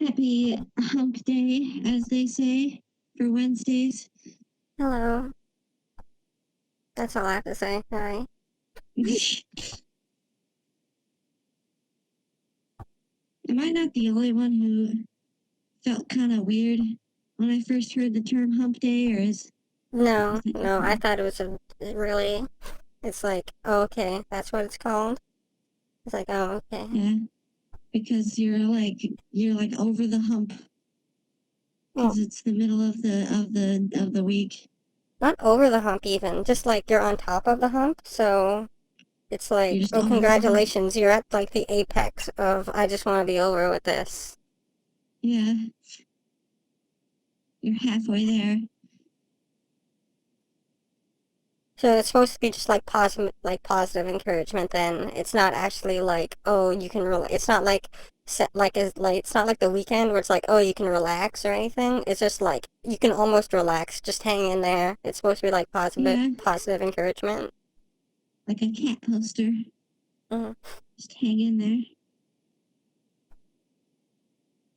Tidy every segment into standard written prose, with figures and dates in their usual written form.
Happy hump day, as they say, for Wednesdays. Hello. That's all I have to say. Hi. Am I not the only one who felt kind of weird when I first heard the term hump day, or is No, it no, I different? thought it was a really. It's like, oh, okay, that's what it's called. It's like, oh, okay. Yeah, because you're like over the hump Well, because it's the middle of the week. not over the hump even, just like you're on top of the hump. So it's You're like, just oh, over the hump. congratulations, you're at like the apex of I just want to be over with this. Yeah, you're halfway there. So it's supposed to be just like positive encouragement. Then it's not actually like, oh, you can It's not like it's not like the weekend where it's like, oh, you can relax or anything. It's just like you can almost relax. Just hang in there. It's supposed to be like Yeah, positive encouragement. like a cat poster. Hmm. Just hang in there.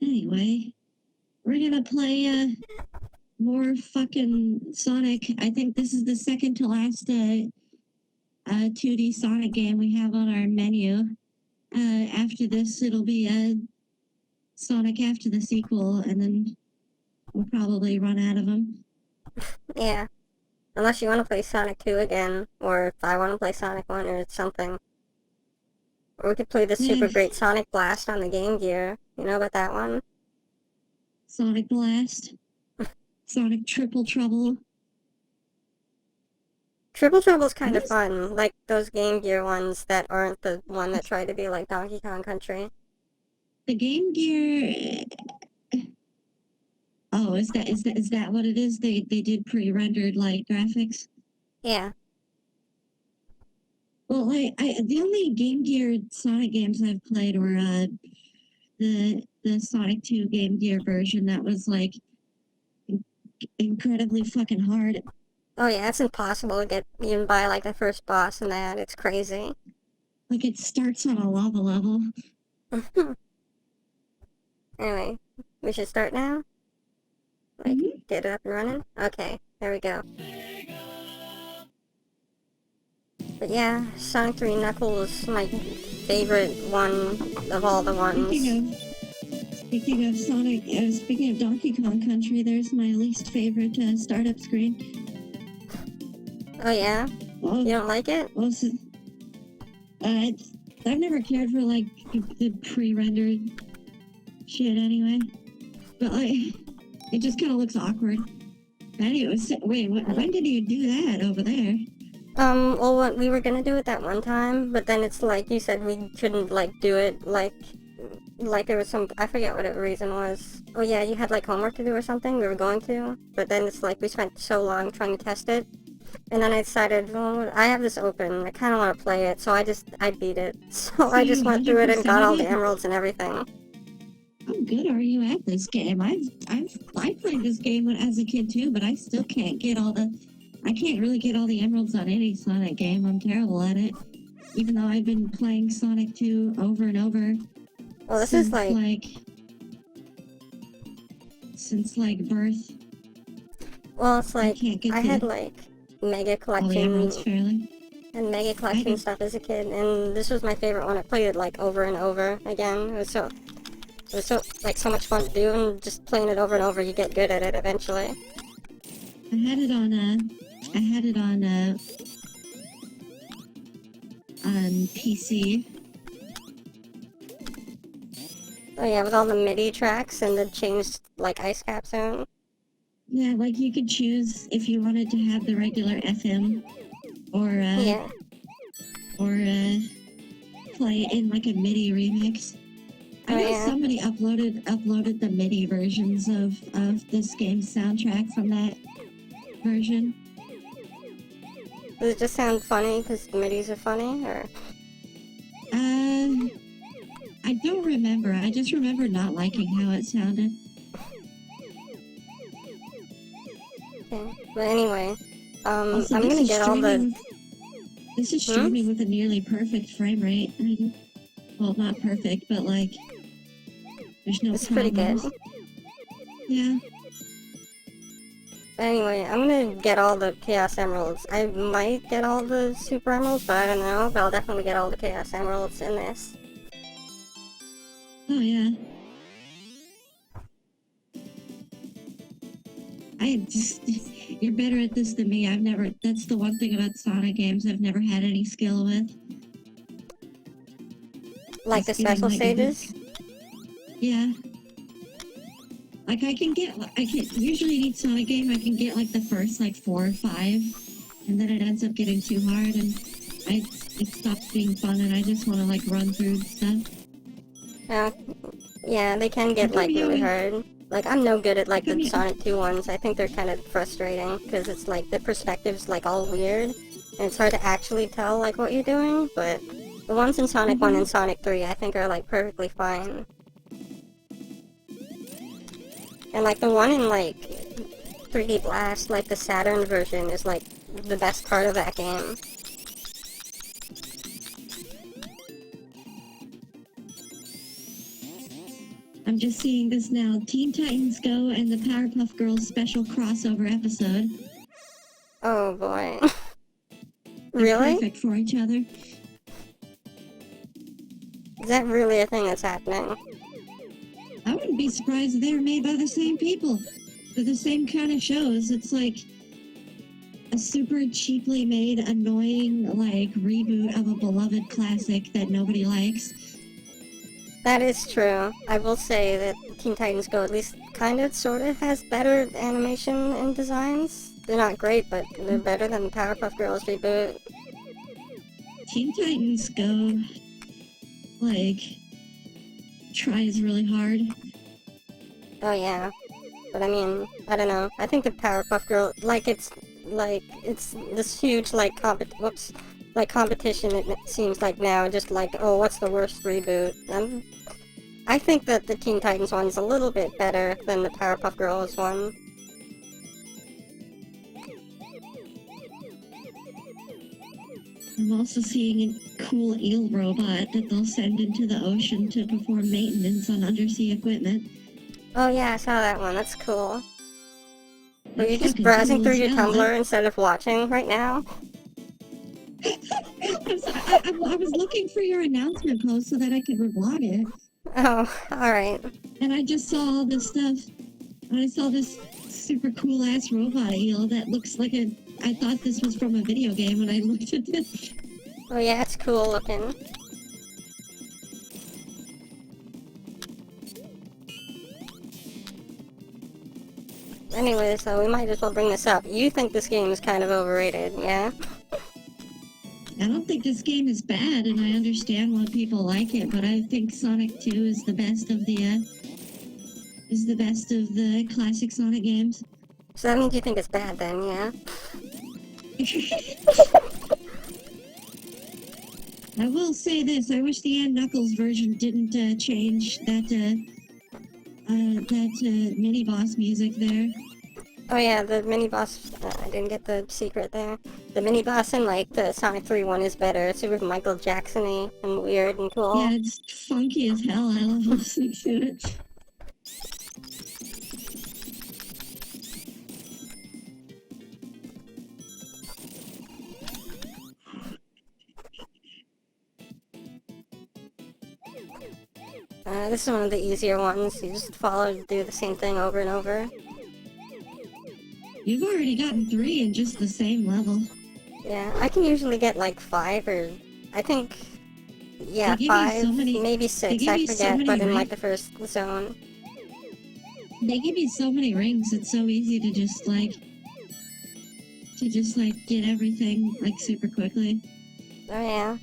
Anyway, we're gonna play more fucking Sonic. I think this is the second to last 2D Sonic game we have on our menu. After this, it'll be Sonic after the sequel, and then we'll probably run out of them. Yeah, unless you want to play Sonic 2 again, or if I want to play Sonic 1 or something. Or we could play the Yeah, super great Sonic Blast on the Game Gear. You know about that one? Sonic Blast, Sonic Triple Trouble. Triple Trouble's kind of What's fun, like those Game Gear ones that aren't the one that try to be like Donkey Kong Country. the Game Gear? Oh, is that what it is? They did pre-rendered like graphics. Yeah. Well, the only Game Gear Sonic games I've played were the Sonic 2 Game Gear version that was like incredibly fucking hard. Oh yeah, it's impossible to get even by like the first boss in that. It's crazy. Like it starts on a lava level. Anyway, we should start now? Like, Mm-hmm. get it up and running? Okay, there we go. But yeah, Sonic 3 Knuckles, my favorite one of all the ones. Speaking speaking of Sonic, speaking of Donkey Kong Country, there's my least favorite startup screen. Oh yeah? Well, You don't like it? well, uh, I've never cared for like the pre-rendered shit anyway. But like, it just kind of looks awkward. Anyway, wait, when did you do that over there? Well, what we were gonna do it that one time, but then it's like you said we couldn't like do it like there was some I forget what the reason was. Oh yeah, you had like homework to do or something. We were going to, but then it's like we spent so long trying to test it, and then I decided, well, I have this open. I kind of want to play it, so I beat it. So So I you just went through it and 100% got all of the it? emeralds and everything. How good are you at this game? I played this game as a kid too, but I still can't get all the. I can't really get all the emeralds on any Sonic game. I'm terrible at it. Even though I've been playing Sonic 2 over and over Well, this is since like, like since like birth. well, it's I like can't get I had to like mega all the emeralds collection fairly. and mega I collection did. stuff as a kid, and this was my favorite one. I played it like over and over again. It was so like so much fun to do, and just playing it over and over, you get good at it eventually. I had it on I had it on PC. Oh yeah, with all the MIDI tracks and the changed like ice cap zone. Yeah, like you could choose if you wanted to have the regular FM or Yeah. play in like a MIDI remix. I Oh know yeah. somebody uploaded the MIDI versions of this game's soundtrack from that version. Does it just sound funny because the MIDIs are funny, or Uh, I don't remember. I just remember not liking how it sounded. okay? But anyway, Also, I'm gonna get all the. this is Hmm? streaming with a nearly perfect frame rate. Well, not perfect, but like There's no It's pretty good. problems. Yeah. But anyway, I'm gonna get all the Chaos Emeralds. I might get all the Super Emeralds, but I don't know. But I'll definitely get all the Chaos Emeralds in this. Oh yeah. You're better at this than me. That's the one thing about Sonic games I've never had any skill with. Like the Just getting, special like, a good- stages? Yeah. Like I can usually in each Sonic game I can get like the first like 4 or 5, and then it ends up getting too hard and it stops being fun and I just want to like run through stuff. Yeah, they can get like really hard. Like I'm no good at like the Sonic 2 ones. I think they're kind of frustrating because it's like the perspective's like all weird and it's hard to actually tell like what you're doing. But the ones in Sonic 1 and Sonic 3 I think are like perfectly fine. And like the one in like 3D Blast, like the Saturn version, is like the best part of that game. I'm just seeing this now. Teen Titans Go and the Powerpuff Girls special crossover episode. Oh boy. They're Really? perfect for each other. Is that really a thing that's happening? I wouldn't be surprised if they were made by the same people. They're the same kind of shows. It's like a super cheaply made, annoying, like, reboot of a beloved classic that nobody likes. That is true. I will say that Teen Titans Go at least kind of, sort of has better animation and designs. They're not great, but they're better than the Powerpuff Girls reboot. Teen Titans Go, like, tries really hard. Oh yeah. But I mean, I don't know. I think the Powerpuff Girl, it's this huge, competition it seems like now, just like, oh, what's the worst reboot? I think that the Teen Titans one's a little bit better than the Powerpuff Girls one. I'm also seeing a cool eel robot that they'll send into the ocean to perform maintenance on undersea equipment. Oh yeah, I saw that one. That's cool. Were you just fucking browsing cool through as your hell. Tumblr instead of watching right now? I was looking for your announcement post so that I could reblog it. Oh, alright. And I just saw all this stuff. And I saw this super cool ass robot eel that looks like I thought this was from a video game when I looked at this. Oh yeah, it's cool looking. Anyway, so we might as well bring this up. You think this game is kind of overrated, yeah? I don't think this game is bad, and I understand why people like it, but I think Sonic 2 is the best of the classic Sonic games. So that means you think it's bad then, yeah? I will say this, I wish the Ann Knuckles version didn't change that mini-boss music there. Oh yeah, the mini-boss, I didn't get the secret there. The mini-boss in, like, the Sonic 3 one is better. It's super Michael Jackson-y and weird and cool. Yeah, it's funky as hell. I love listening to it. This is one of the easier ones. You just do the same thing over and over. You've already gotten 3 in just the same level. Yeah, I can usually get like 5 or... I think... Yeah, They give you 5, so many- maybe they 6, give I you so forget, many but in rings. like the first zone. They give you so many rings, it's so easy to just get everything, like, super quickly. Oh yeah.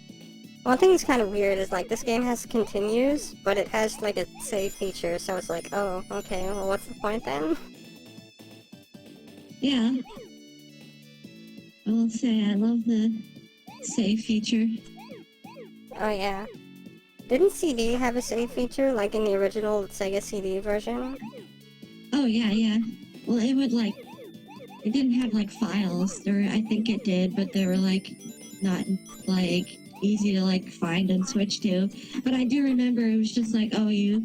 One thing that's kind of weird is like this game has continues, but it has like a save feature, so it's like, oh, okay, well what's the point then? Yeah. I will say, I love the save feature. Oh yeah. Didn't CD have a save feature, like in the original Sega CD version? Oh, yeah, yeah. Well, it would, like, it didn't have, like, files, or I think it did, but they were, like, not, like, easy to, like, find and switch to. But I do remember it was just like, oh, you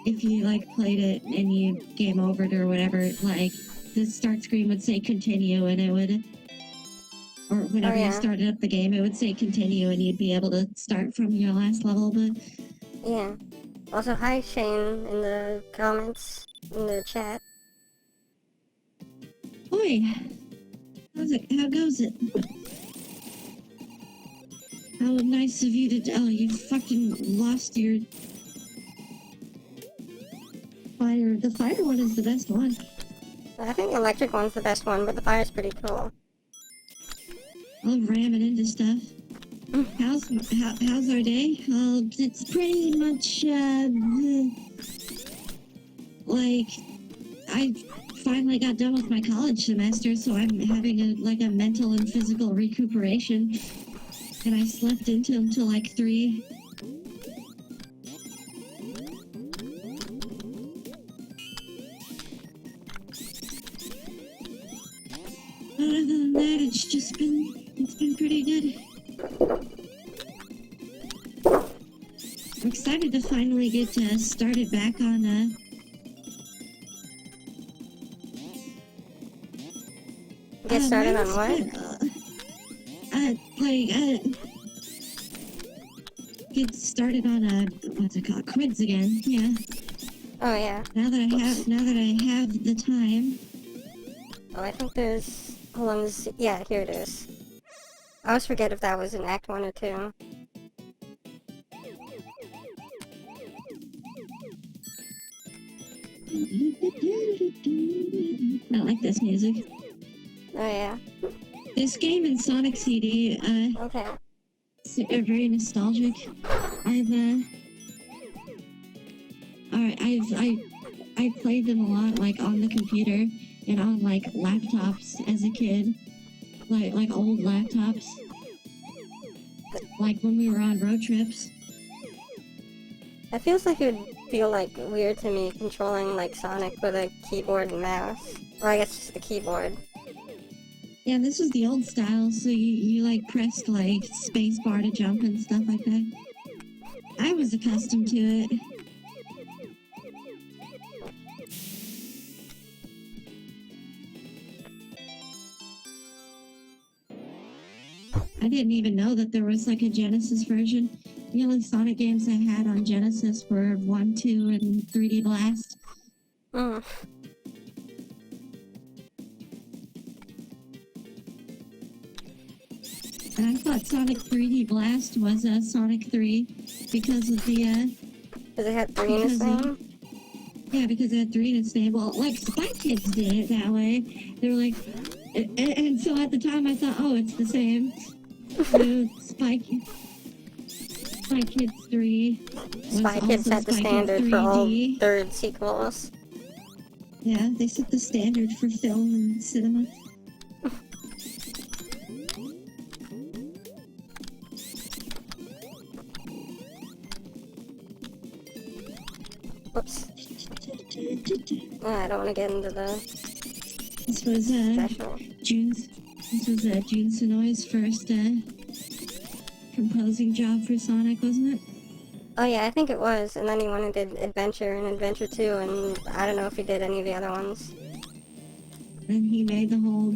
if you like played it and you game overed or whatever, like the start screen would say continue, and it would, or whenever you started up the game, it would say continue, and you'd be able to start from your last level. But yeah. Also, hi Shane in the comments in the chat. Oi, how's it? How goes it? How nice of you to. Oh, you fucking lost your fire. The fire one is the best one. I think the electric one's the best one, but the fire's pretty cool. I love ramming into stuff. How's our day? It's pretty much like I finally got done with my college semester, so I'm having a mental and physical recuperation, and I slept until like 3. Other than that, it's been pretty good. I'm excited to finally get started back on Get started on what? Get started on what's it called? Quiz again. Yeah. Oh yeah. Now that I have the time. Oh, I think there's. Hold on. Yeah, here it is. I always forget if that was in Act 1 or 2. I like this music. Oh yeah. This game and Sonic CD, okay. Are very nostalgic. I played them a lot, like on the computer and on like laptops as a kid, like old laptops, like when we were on road trips. It feels like it would feel like weird to me controlling like Sonic with a keyboard and mouse, or I guess just the keyboard. Yeah, this was the old style, so you like pressed like space bar to jump and stuff like that. I was accustomed to it. I didn't even know that there was like a Genesis version. The only Sonic games I had on Genesis were 1, 2, and 3D Blast. Mm. And I thought Sonic 3D Blast was Sonic 3 because of the Because it had 3 in its name? Yeah, because it had 3 in its name. Well, like Spy Kids did it that way. They were like, and so at the time I thought, oh, it's the same. Spy Kids 3. Spy Kids set the standard for all third sequels. Yeah, they set the standard for film and cinema. Oops. Oh, I don't want to get into the This was special. June Sonoi's first composing job for Sonic, wasn't it? Oh yeah, I think it was, and then he went and did Adventure and Adventure 2, and I don't know if he did any of the other ones. And he made the whole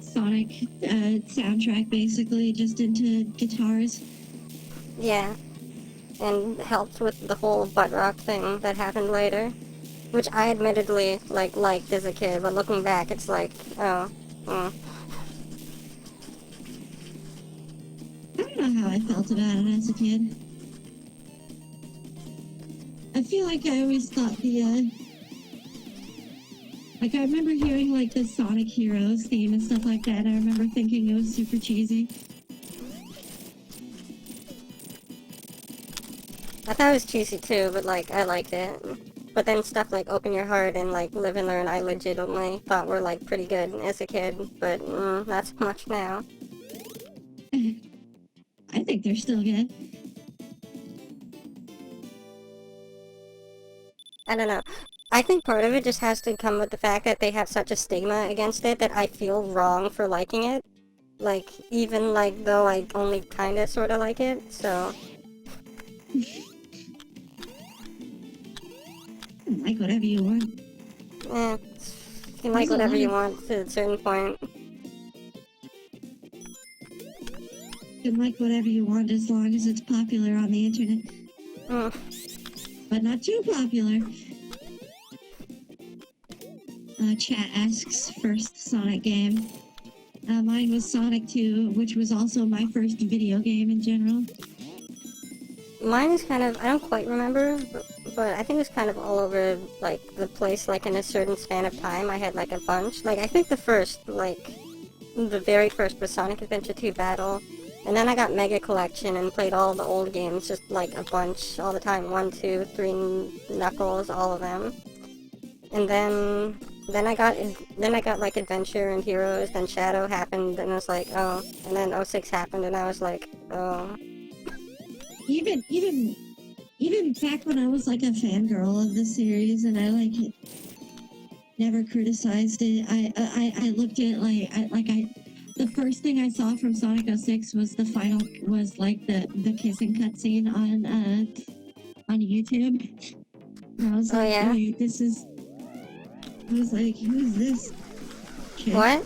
Sonic soundtrack basically just into guitars. Yeah. And helped with the whole butt rock thing that happened later. Which I admittedly, liked as a kid, but looking back, it's like, oh, I don't know how I felt about it as a kid. I feel like I always thought the, like I remember hearing like the Sonic Heroes theme and stuff like that, and I remember thinking it was super cheesy. I thought it was cheesy too, but I liked it. But then stuff like Open Your Heart and Live and Learn I legitimately thought were pretty good as a kid, but not so much now. I think they're still good. I don't know. I think part of it just has to come with the fact that they have such a stigma against it that I feel wrong for liking it. Even though I only kinda sorta like it, so... Like whatever you want. Eh, you can like There's a whatever lot you of- want to a certain point. You can like whatever you want as long as it's popular on the internet. Mm. But not too popular. Chat asks first Sonic game. Mine was Sonic 2, which was also my first video game in general. Mine is kind of, I don't quite remember, but I think it's kind of all over, like, the place, like, in a certain span of time. I had, like, a bunch. Like, I think the very first was Sonic Adventure 2 Battle. And then I got Mega Collection and played all the old games, just, like, a bunch, all the time. 1, 2, 3 Knuckles, all of them. And then I got, like, Adventure and Heroes, then Shadow happened, and I was like, oh. And then 06 happened, and I was like, oh. Even back when I was like a fangirl of the series and I like never criticized it, I looked at the first thing I saw from Sonic 06 was the kissing cutscene on YouTube. And I was like, yeah? wait, I was like, who's this chick? What?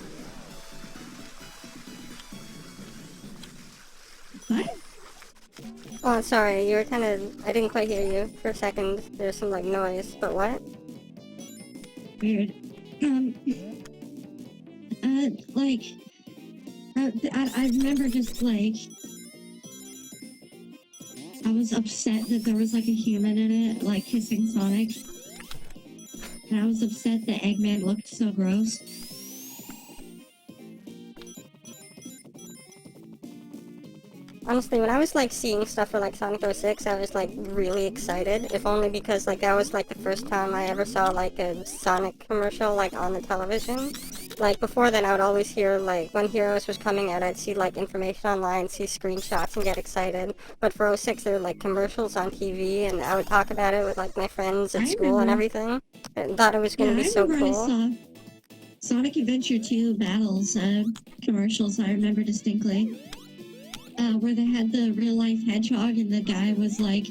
What? Oh, sorry, you were kind of... I didn't quite hear you for a second. There's some, like, noise, but what? Weird. I remember just, like... I was upset that there was, like, a human in it, like, kissing Sonic. And I was upset that Eggman looked so gross. Honestly, when I was, like, seeing stuff for, like, Sonic 06, I was, like, really excited. If only because, like, that was, like, the first time I ever saw, like, a Sonic commercial, like, on the television. Like, before then, I would always hear, like, when Heroes was coming out, I'd see, like, information online, see screenshots, and get excited. But for 06, there were, like, commercials on TV, and I would talk about it with, like, my friends at school and everything. I thought it was gonna be so cool. I saw Sonic Adventure 2 Battles commercials, I remember distinctly. Where they had the real-life hedgehog, and the guy was, like,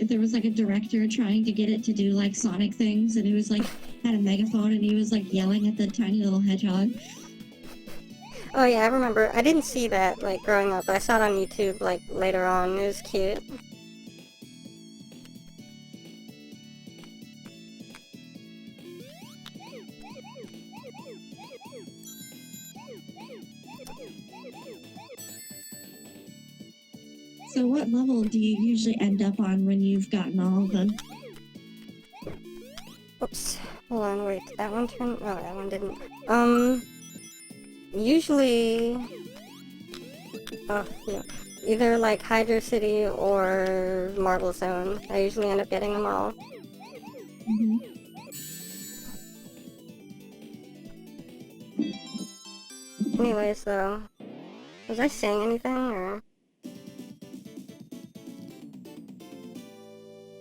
there was, like, a director trying to get it to do, like, Sonic things, and he was, like, had a megaphone, and he was, like, yelling at the tiny little hedgehog. Oh yeah, I remember. I didn't see that, like, growing up, but I saw it on YouTube, like, later on. It was cute. So what level do you usually end up on when you've gotten all of them? Oops. Hold on, wait. Did that one turn? Oh, that one didn't. Usually... Oh, yeah. Either, like, Hydro City or Marble Zone. I usually end up getting them all. Mm-hmm. Anyways, though. Was I saying anything, or...?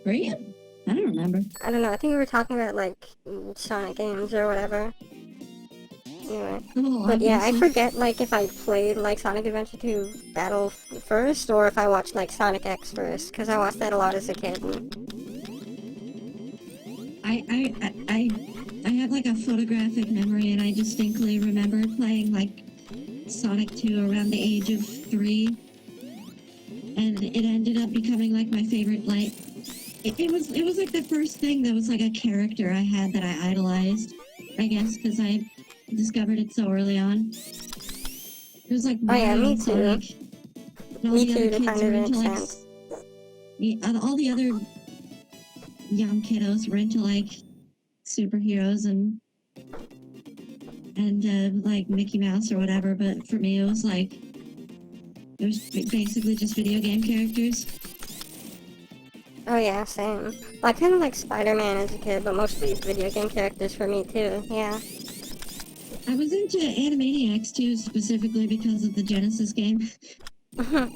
Were you? I don't remember. I don't know, I think we were talking about, like, Sonic games or whatever. Anyway. Oh, But yeah, I obviously. forget, like, if I played, like, Sonic Adventure 2 Battle first, or if I watched, like, Sonic X first, because I watched that a lot as a kid. I have, like, a photographic memory, and I distinctly remember playing, like, Sonic 2 around the age of 3. And it ended up becoming, like, my favorite, like... It was like the first thing that was like a character I had that I idolized, I guess, because I discovered it so early on. It was like yeah, me and Sonic. too. And all Me the too, other to kids kind were of into like extent. all the other young kiddos were into like superheroes and like Mickey Mouse or whatever, but for me it was basically just video game characters. Oh yeah, same. Well, I kind of like Spider-Man as a kid, but mostly video game characters for me too, yeah. I was into Animaniacs too, specifically because of the Genesis game. I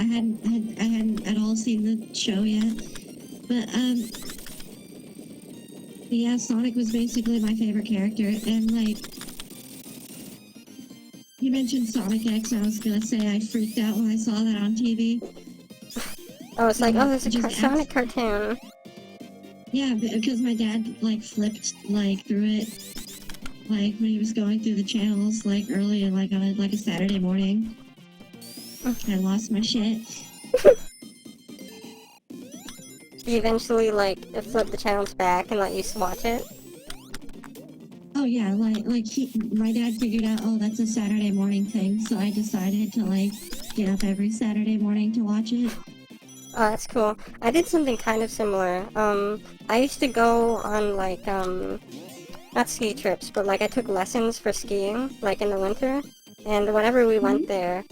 hadn't at all seen the show yet, but yeah, Sonic was basically my favorite character, and like you mentioned Sonic X, I was gonna say I freaked out when I saw that on TV. Oh, it's like, oh, there's a Just Sonic cartoon. Yeah, because my dad like flipped like through it, like when he was going through the channels like early, like on a Saturday morning. I lost my shit. He eventually like flipped the channels back and let you watch it. Oh yeah, my dad figured out, oh, that's a Saturday morning thing, so I decided to like get up every Saturday morning to watch it. Oh, that's cool. I did something kind of similar. I used to go on like not ski trips, but like I took lessons for skiing, like in the winter, and whenever we went there,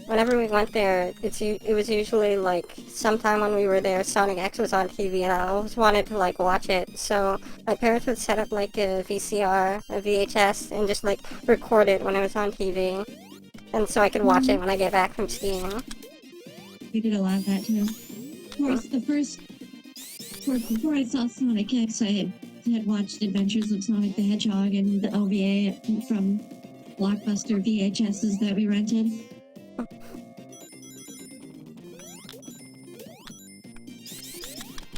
it was usually like sometime when we were there, Sonic X was on TV, and I always wanted to like watch it. So my parents would set up like a VCR, a VHS, and just like record it when it was on TV, and so I could watch it when I get back from skiing. We did a lot of that too. Of course, before I saw Sonic X, I had watched Adventures of Sonic the Hedgehog and the OVA from Blockbuster VHSs that we rented.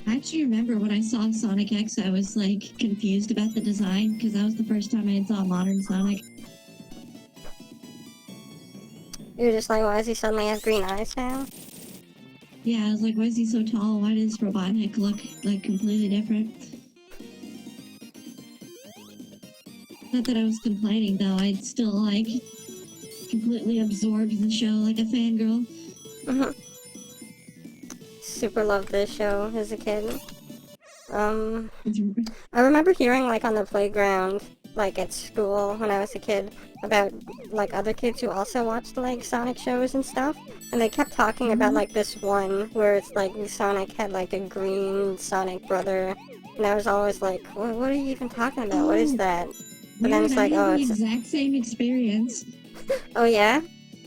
I actually remember when I saw Sonic X, I was like confused about the design because that was the first time I saw modern Sonic. You're just like, why does he suddenly have green eyes now? Yeah, I was like, why is he so tall? Why does Robotnik look like completely different? Not that I was complaining though, I'd still like completely absorbed the show like a fangirl. Super loved this show as a kid. I remember hearing like on the playground, like at school when I was a kid, about like other kids who also watched like Sonic shows and stuff, and they kept talking about like this one where it's like Sonic had like a green Sonic brother, and I was always like, what are you even talking about? What is that? But then it's like, oh, the it's exact same experience. oh yeah.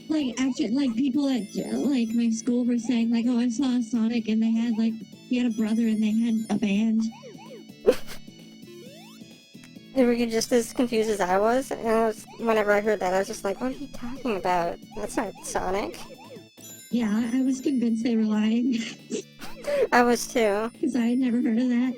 Like actually, like people at like my school were saying like, oh, I saw Sonic and they had like he had a brother and they had a band. Were you just as confused as I was? And whenever I heard that, I was just like, what are you talking about? That's not Sonic. Yeah, I was convinced they were lying. I was too. Because I had never heard of that.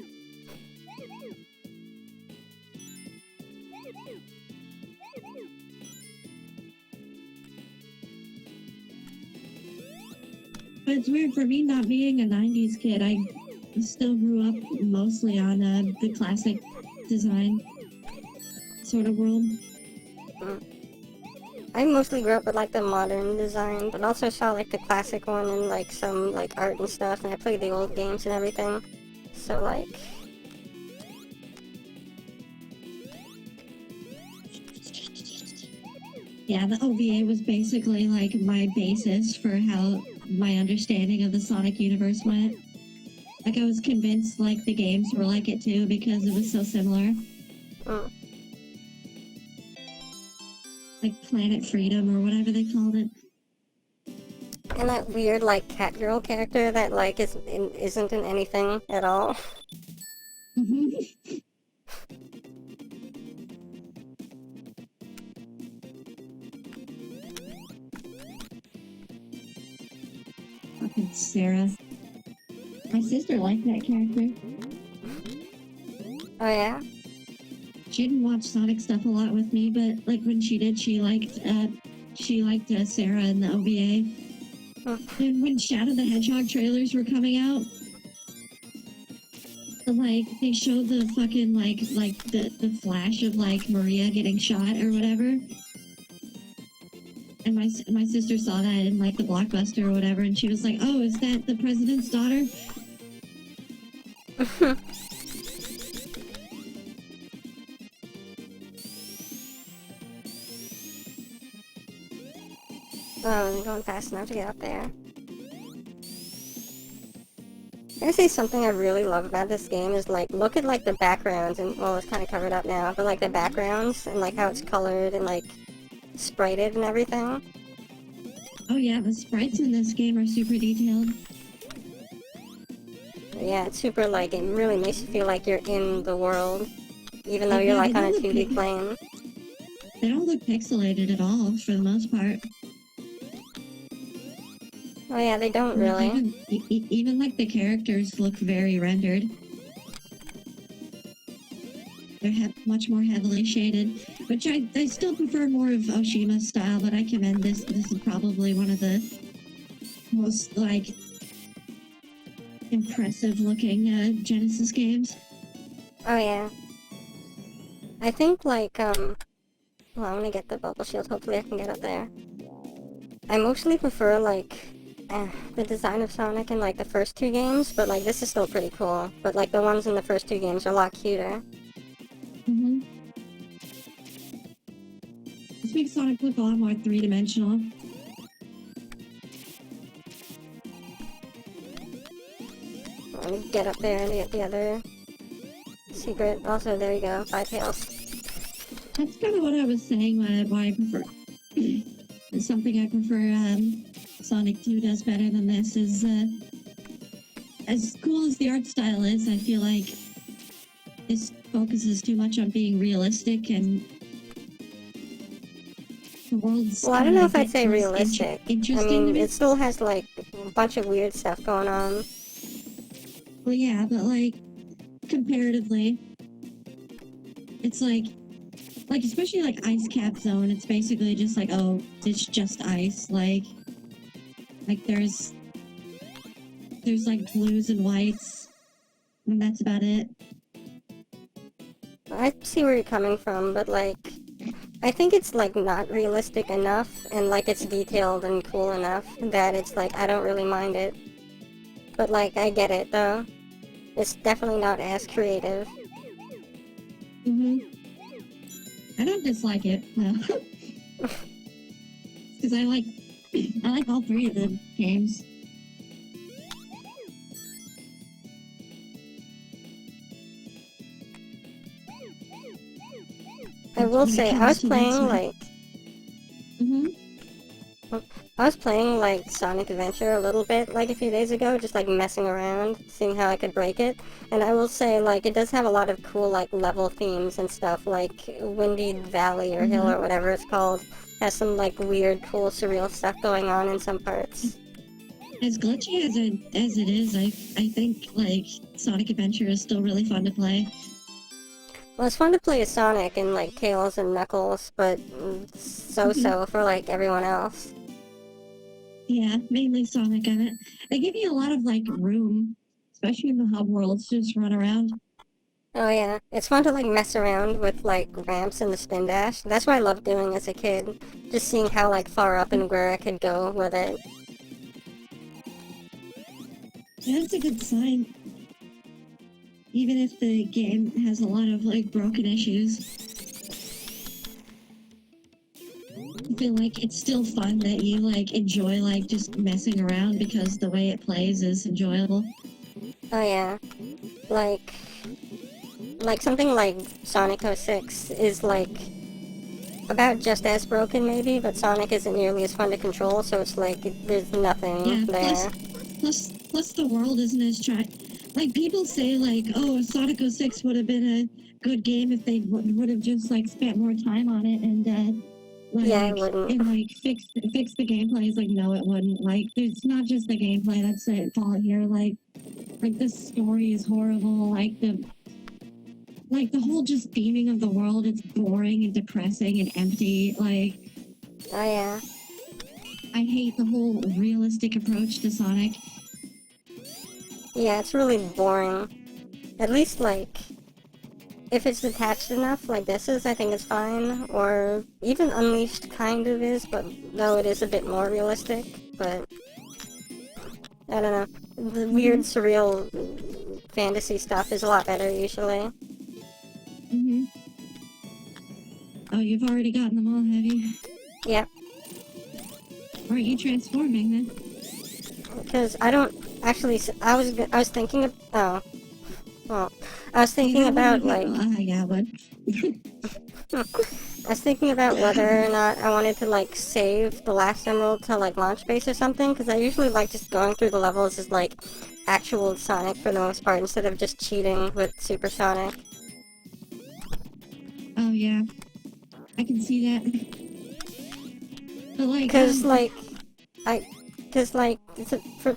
But it's weird for me not being a 90s kid. I still grew up mostly on the classic design sort of world. I mostly grew up with like the modern design, but also saw like the classic one and like some like art and stuff, and I played the old games and everything. So like... Yeah, the OVA was basically like my basis for how my understanding of the Sonic universe went. Like I was convinced like the games were like it too because it was so similar. Like Planet Freedom or whatever they called it. And that weird like cat girl character that like isn't in anything at all. Fucking Sarah. My sister liked that character. Oh yeah? She didn't watch Sonic stuff a lot with me, but like when she did, she liked Sarah in the OVA. And when Shadow the Hedgehog trailers were coming out, like they showed the fucking like the flash of like Maria getting shot or whatever. And my sister saw that in like the Blockbuster or whatever, and she was like, "Oh, is that the president's daughter?" Oh, I'm going fast enough to get up there. I'm gonna say something I really love about this game is like, look at like the backgrounds, and well, it's kind of covered up now, but like the backgrounds and like how it's colored and like sprited and everything. Oh yeah, the sprites in this game are super detailed. Yeah, it's super like, it really makes you feel like you're in the world, even though you're like on a 2D plane. They don't look pixelated at all for the most part. Oh yeah, they don't really. Even like the characters look very rendered. They're much more heavily shaded, which I still prefer more of Oshima's style, but I commend this. This is probably one of the most, like, impressive looking Genesis games. Oh yeah. I think like well, I'm gonna get the bubble shield. Hopefully, I can get up there. I mostly prefer like the design of Sonic in like the first two games, but like this is still pretty cool. But like the ones in the first two games are a lot cuter. Mm-hmm. This makes Sonic look a lot more three-dimensional. Let me get up there and get the other secret. Also, there you go, 5 tails. That's kind of what I was saying. Why I prefer. It's something I prefer. Sonic 2 does better than this. Is as cool as the art style is, I feel like this focuses too much on being realistic and the world's. Well, I don't know if I'd say realistic. Interesting to me. It still has like a bunch of weird stuff going on. Well, yeah, but like comparatively, it's like especially like Ice Cap Zone. It's basically just like, oh, it's just ice. Like there's like blues and whites, and that's about it. I see where you're coming from, but like, I think it's like not realistic enough, and like it's detailed and cool enough that it's like I don't really mind it. But like, I get it though. It's definitely not as creative. I don't dislike it, no. Because I like all three of the games. I will say, I was playing like... I was playing like Sonic Adventure a little bit like a few days ago, just like messing around, seeing how I could break it. And I will say, like, it does have a lot of cool like level themes and stuff, like Windy Valley or Hill or whatever it's called. Has some like weird, cool, surreal stuff going on in some parts. As glitchy as it is, I think like Sonic Adventure is still really fun to play. Well, it's fun to play as Sonic and like Tails and Knuckles, but so-so for like everyone else. Yeah, mainly Sonic in it. They give you a lot of like room, especially in the hub worlds, to just run around. Oh yeah, it's fun to like mess around with like ramps and the spin dash. That's what I loved doing as a kid, just seeing how like far up and where I could go with it. Yeah, that's a good sign. Even if the game has a lot of like broken issues. I feel like it's still fun that you like enjoy like just messing around because the way it plays is enjoyable. Oh yeah, like something like Sonic 06 is like about just as broken maybe, but Sonic isn't nearly as fun to control, so it's like there's nothing there. Plus the world isn't as like people say like, oh, Sonic 06 would have been a good game if they would have just like spent more time on it and like, yeah, it wouldn't. And like fix the gameplay. Is like, no, it wouldn't. Like, it's not just the gameplay that's at fault here. Like the story is horrible. Like the whole just theming of the world, it's boring and depressing and empty. Like, oh yeah, I hate the whole realistic approach to Sonic. Yeah, it's really boring. At least, like, if it's detached enough, like this is, I think it's fine. Or even Unleashed kind of is, but though it is a bit more realistic. But I don't know. The weird, surreal fantasy stuff is a lot better usually. Oh, you've already gotten them all, have you? Yep. Aren't you transforming then? Because I don't actually. I was thinking of. Oh. Well, I was thinking about like. I got one. I was thinking about whether or not I wanted to like save the last emerald to like launch base or something, because I usually like just going through the levels as like actual Sonic for the most part instead of just cheating with Super Sonic. Oh yeah, I can see that. But like, because like because like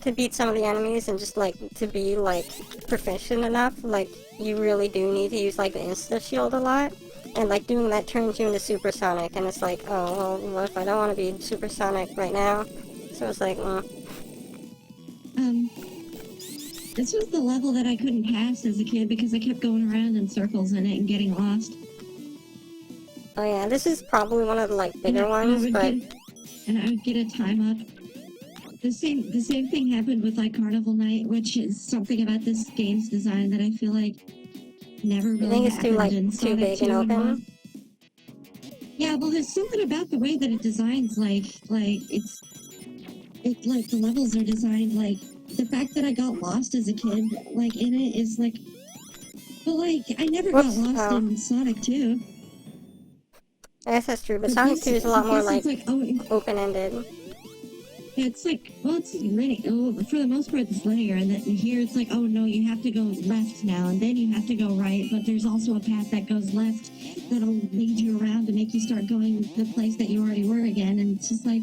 to beat some of the enemies and just like to be like proficient enough, like you really do need to use like the insta shield a lot, and like doing that turns you into supersonic, and it's like, oh well, what if I don't want to be supersonic right now? So it's like, This was the level that I couldn't pass as a kid because I kept going around in circles in it and getting lost. Oh yeah, this is probably one of the like bigger ones, but and I would get a time up. The same thing happened with like Carnival Night, which is something about this game's design that I feel like never really I think it's happened in too Sonic big 2 and and open. 1. Yeah, well, there's something about the way that it designs, like the levels are designed, like, the fact that I got lost as a kid, like, in it is, like, but, like, I never got lost in Sonic 2. I guess that's true, but Sonic 2 is a lot more, like open-ended. Yeah, it's like, well, it's linear. For the most part, it's linear, and then here it's like, oh no, you have to go left now, and then you have to go right, but there's also a path that goes left that'll lead you around to make you start going the place that you already were again, and it's just like,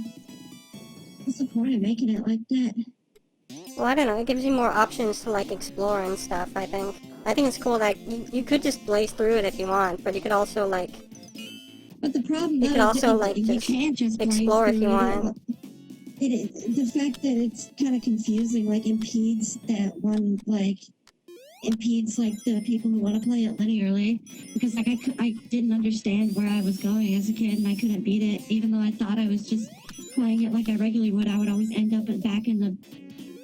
what's the point of making it like that? Well, I don't know, it gives you more options to, like, explore and stuff, I think. I think it's cool that you could just blaze through it if you want, but you could also, like... But the problem you is, could also, like, you can't just explore if you want. The fact that it's kind of confusing, like, impedes the people who want to play it linearly, because like I didn't understand where I was going as a kid, and I couldn't beat it, even though I thought I was just playing it like I regularly would. I would always end up back in the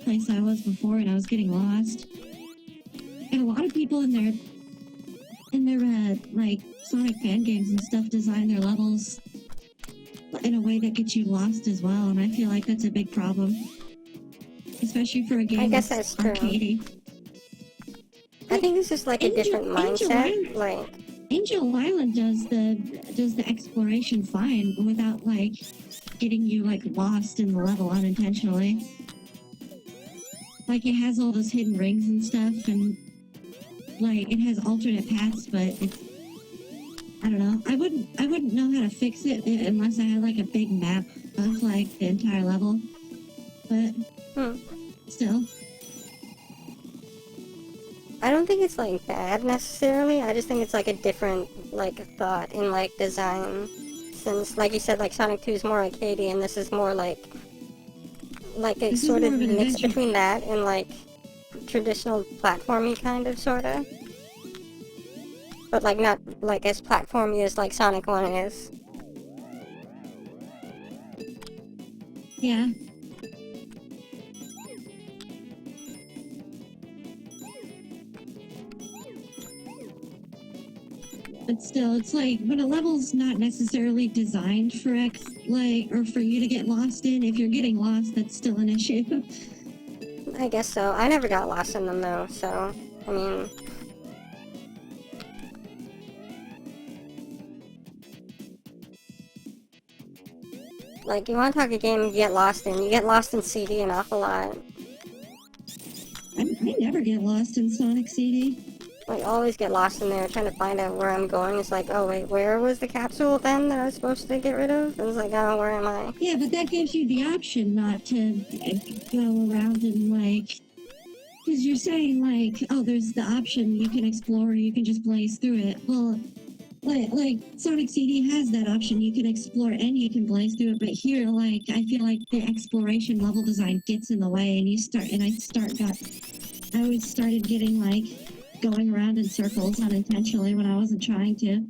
place I was before, and I was getting lost. And a lot of people in their like Sonic fan games and stuff design their levels in a way that gets you lost as well, and I feel like that's a big problem, especially for a game that's arcadey. I think it's just like a different mindset. Angel Island does the exploration fine without like getting you like lost in the level unintentionally. Like it has all those hidden rings and stuff, and like it has alternate paths, but it's, I don't know. I wouldn't know how to fix it unless I had like a big map of like the entire level. But still. I don't think it's like bad necessarily. I just think it's like a different like thought in like design. Since like you said, like Sonic 2 is more arcadey and this is more like a sort of mix between that and like traditional platformy kind of sorta. But like not like as platformy as like Sonic 1 is. Yeah. But still, it's like when a level's not necessarily designed for or for you to get lost in, if you're getting lost, that's still an issue. I guess so. I never got lost in them though, so I mean. Like, you want to talk a game you get lost in CD an awful lot. I never get lost in Sonic CD. I always get lost in there trying to find out where I'm going. It's like, oh wait, where was the capsule then that I was supposed to get rid of? It's like, oh, where am I? Yeah, but that gives you the option not to go around and like... Because you're saying like, oh, there's the option, you can explore, you can just blaze through it. Well... Like Sonic CD has that option. You can explore and you can blaze through it, but here, like, I feel like the exploration level design gets in the way, and I always started getting like going around in circles unintentionally when I wasn't trying to.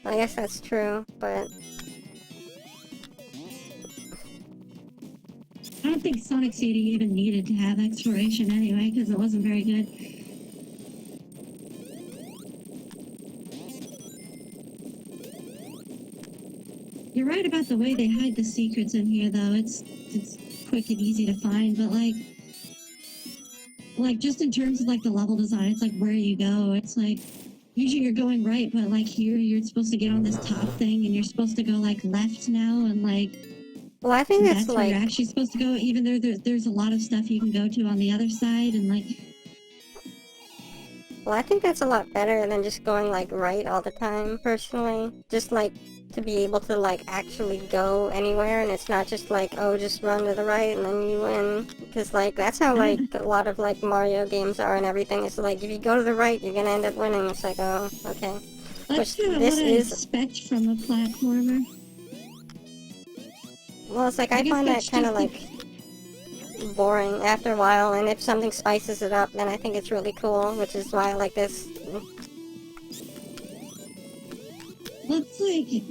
I guess that's true, but I don't think Sonic CD even needed to have exploration anyway, because it wasn't very good. You're right about the way they hide the secrets in here, though. It's quick and easy to find, but like just in terms of like the level design, it's like where you go. It's like usually you're going right, but like here you're supposed to get on this top thing, and you're supposed to go like left now, and like. Well, I think that's where you're actually supposed to go. Even though there's a lot of stuff you can go to on the other side, and like. Well, I think that's a lot better than just going like right all the time, personally. Just like to be able to like actually go anywhere, and it's not just like, oh, just run to the right and then you win. Because like that's how like a lot of like Mario games are and everything. It's like if you go to the right, you're gonna end up winning. It's like, oh, okay. That's Which kind of this what I is. expect from a platformer. Well, it's like I I guess find that that's kind of just like boring after a while, and if something spices it up, then I think it's really cool, which is why I like this. well, it's like,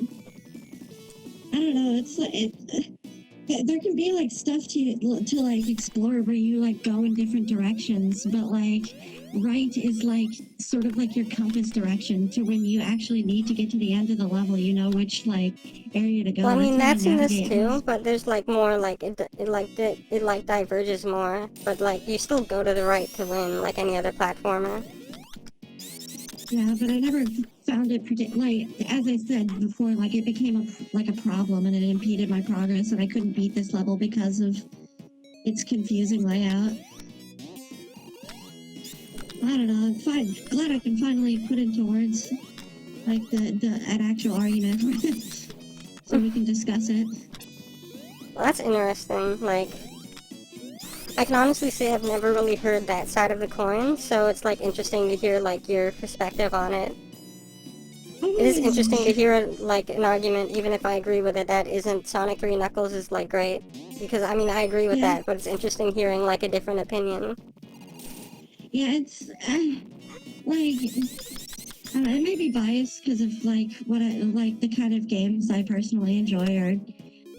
I don't know, it's like, there can be like stuff to like explore where you like go in different directions, but like right is like sort of like your compass direction to when you actually need to get to the end of the level, you know which like area to go. Well, I mean, That's that's how you in this navigate too, most. but there's like more like it like diverges more, but like you still go to the right to win, like any other platformer. Yeah, but I never found it like as I said before, like it became like a problem and it impeded my progress, and I couldn't beat this level because of its confusing layout. I don't know. I'm fine. Glad I can finally put into words like an actual argument so we can discuss it. Well, that's interesting. Like, I can honestly say I've never really heard that side of the coin, so it's like interesting to hear like your perspective on it. It is interesting to hear like an argument, even if I agree with it, that isn't Sonic 3 Knuckles is like great. Because I mean I agree with Yeah. that, but it's interesting hearing like a different opinion. Yeah, it's like I don't know, it may be biased because of like what I like the kind of games I personally enjoy are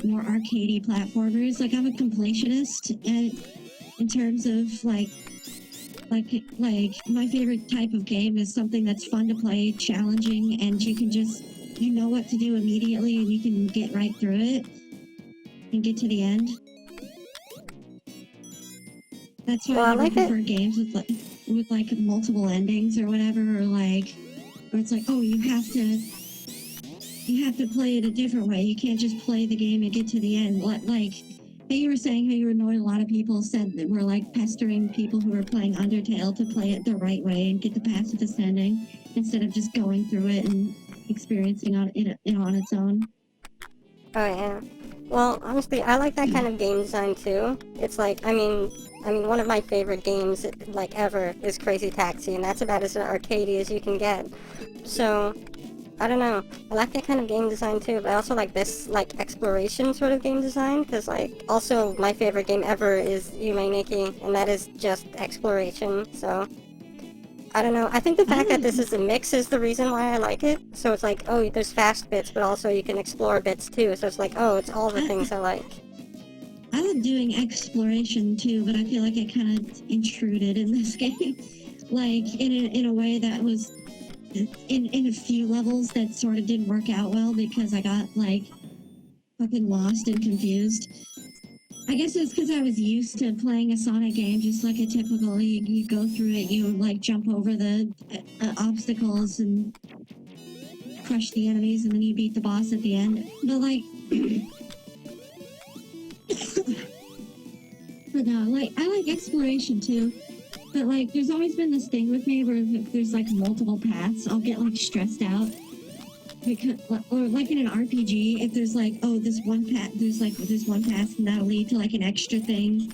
more arcadey platformers. Like I'm a completionist in terms of like my favorite type of game is something that's fun to play, challenging, and you know what to do immediately and you can get right through it and get to the end. That's why Well, I I never like it. prefer games with like multiple endings or whatever, or like where it's like, oh, you have to play it a different way. You can't just play the game and get to the end. Like you were saying how you were annoyed. A lot of people said that we're like pestering people who are playing Undertale to play it the right way and get the pacifist ending instead of just going through it and experiencing it on its own. Oh yeah. Well, honestly, I like that kind of game design too. It's like, I mean, one of my favorite games like ever is Crazy Taxi, and that's about as arcadey as you can get. So, I don't know. I like that kind of game design too, but I also like this like exploration sort of game design because like also my favorite game ever is Yume Nikki, and that is just exploration. So. I don't know. I think the fact that this is a mix is the reason why I like it. So it's like, oh, there's fast bits, but also you can explore bits too. So it's like, oh, it's all the things I like. I love doing exploration too, but I feel like it kind of intruded in this game, like in a way that was in a few levels that sort of didn't work out well because I got like fucking lost and confused. I guess it's because I was used to playing a Sonic game just like a typical, you go through it, you like jump over the obstacles and crush the enemies and then you beat the boss at the end. But like, but no, like I like exploration too. But like, there's always been this thing with me where if there's like multiple paths, I'll get like stressed out. Because, or like in an RPG, if there's like, oh, this one path and that'll lead to like an extra thing,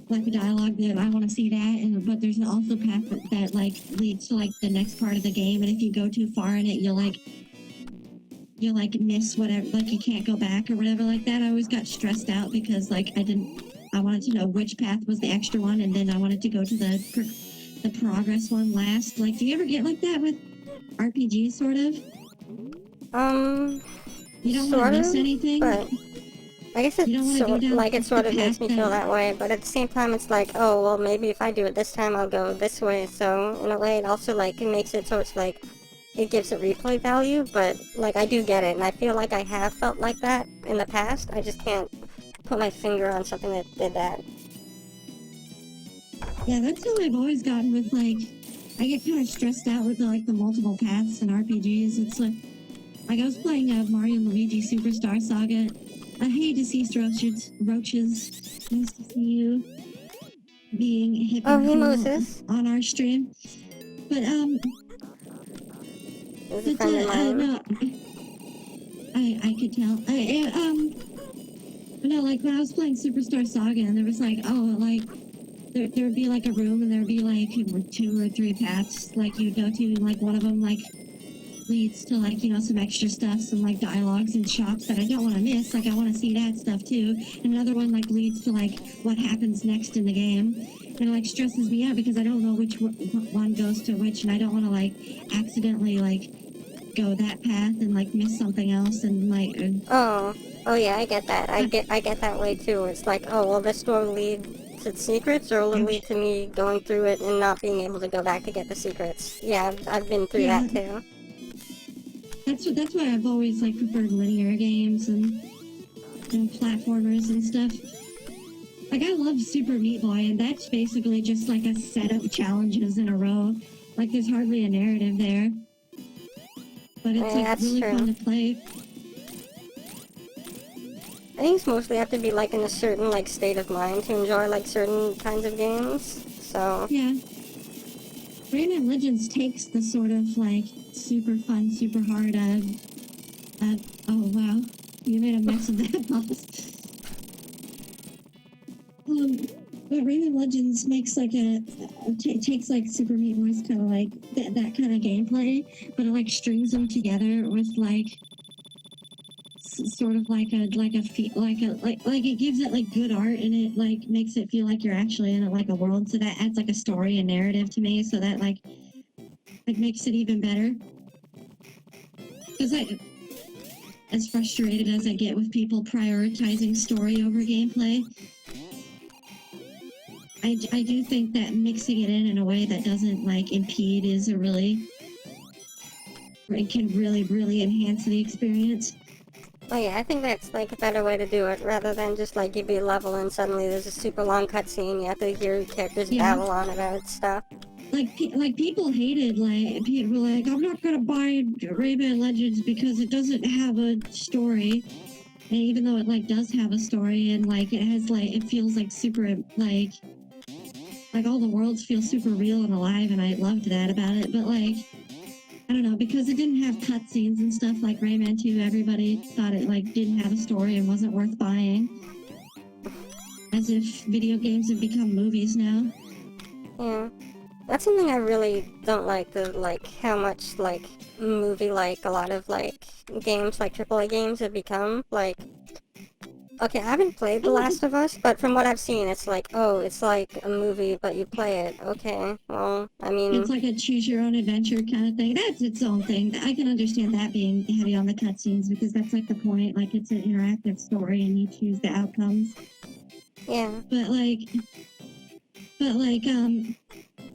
like a dialogue that I want to see that, but there's also a path that like leads to like the next part of the game, and if you go too far in it, you'll like miss whatever, like you can't go back or whatever like that. I always got stressed out because like I wanted to know which path was the extra one, and then I wanted to go to the progress one last. Like, do you ever get like that with RPGs, sort of? You don't want to miss anything? But I guess it sort of makes me feel that way, but at the same time it's like, oh, well, maybe if I do it this time I'll go this way, so in a way it also like, it makes it so it's like, it gives it replay value, but like, I do get it, and I feel like I have felt like that in the past, I just can't put my finger on something that did that. Yeah, that's how I've always gotten with like, I get kind of stressed out with the multiple paths in RPGs. It's like I was playing Mario and Luigi Superstar Saga. Hey, deceased roaches. Nice to see you being hip Oh, and hey, cool Moses. on our stream. But This is a friend of mine. no, I could tell. No, like when I was playing Superstar Saga, and there was like, oh, like there would be like a room, and there would be like 2 or 3 paths like you go to, and like one of them like leads to like, you know, some extra stuff, some like dialogues and shops that I don't want to miss. Like I want to see that stuff too. And another one like leads to like what happens next in the game. And it like stresses me out because I don't know which one goes to which, and I don't want to like accidentally like go that path and like miss something else and like. Oh yeah, I get that. I get that way too. It's like, oh, will this door lead to secrets, or will it lead to me going through it and not being able to go back to get the secrets? Yeah, I've been through that too. That's why I've always like preferred linear games and platformers and stuff. Like I love Super Meat Boy, and that's basically just like a set of challenges in a row. Like there's hardly a narrative there, but it's like really fun to play. I think it's mostly have to be like in a certain like state of mind to enjoy like certain kinds of games. So yeah, Rayman Legends takes the sort of like super fun, super hard. Oh wow, you made a mess of that, boss. But Rayman Legends makes like takes like Super Meat Boy's kind of like that kind of gameplay, but it like strings them together with like sort of like it gives it like good art, and it like makes it feel like you're actually in like a world. So that adds like a story and narrative to me. So that like makes it even better. Because as frustrated as I get with people prioritizing story over gameplay, I do think that mixing it in a way that doesn't like impede is a really, it can really enhance the experience. oh yeah, I think that's like a better way to do it, rather than just like you be a level and suddenly there's a super long cutscene, you have to hear characters babble on about stuff. Like people hated, like people were like, I'm not gonna buy Rayman Legends because it doesn't have a story. And even though it like does have a story, and like it has like, it feels like super like all the worlds feel super real and alive, and I loved that about it. But like, I don't know, because it didn't have cutscenes and stuff like Rayman 2, everybody thought it like didn't have a story and wasn't worth buying. As if video games have become movies now. Yeah. That's something I really don't like, how much like movie like a lot of like games, like AAA games have become. Like, okay, I haven't played The Last of Us, but from what I've seen, it's like, oh, it's like a movie, but you play it. Okay, well, I mean... It's like a choose-your-own-adventure kind of thing. That's its own thing. I can understand that being heavy on the cutscenes, because that's like the point. Like, it's an interactive story, and you choose the outcomes. Yeah. But like,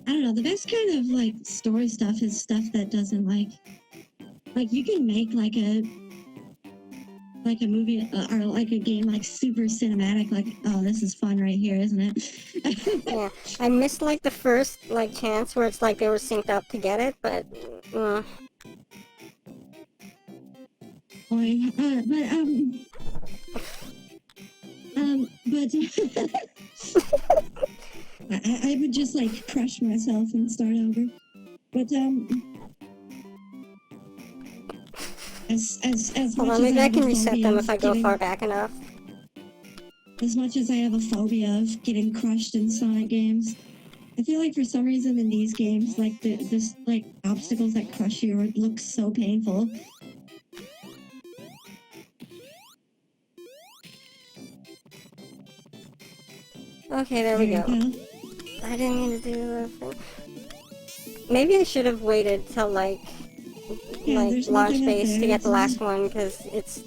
I don't know, the best kind of, like, story stuff is stuff that doesn't, like, you can make, like a movie or like a game like super cinematic, like, oh, this is fun right here, isn't it? Yeah, I missed like the first like chance where it's like they were synced up to get it, but I would just like crush myself and start over. But as hold much on, as maybe I can have a reset phobia them of if I go getting- far back enough. As much as I have a phobia of getting crushed in Sonic games, I feel like for some reason in these games, like this like obstacles that crush you would look so painful. Okay, there we go. I didn't mean to do the thing. Maybe I should have waited till like launch base to get the last one, because it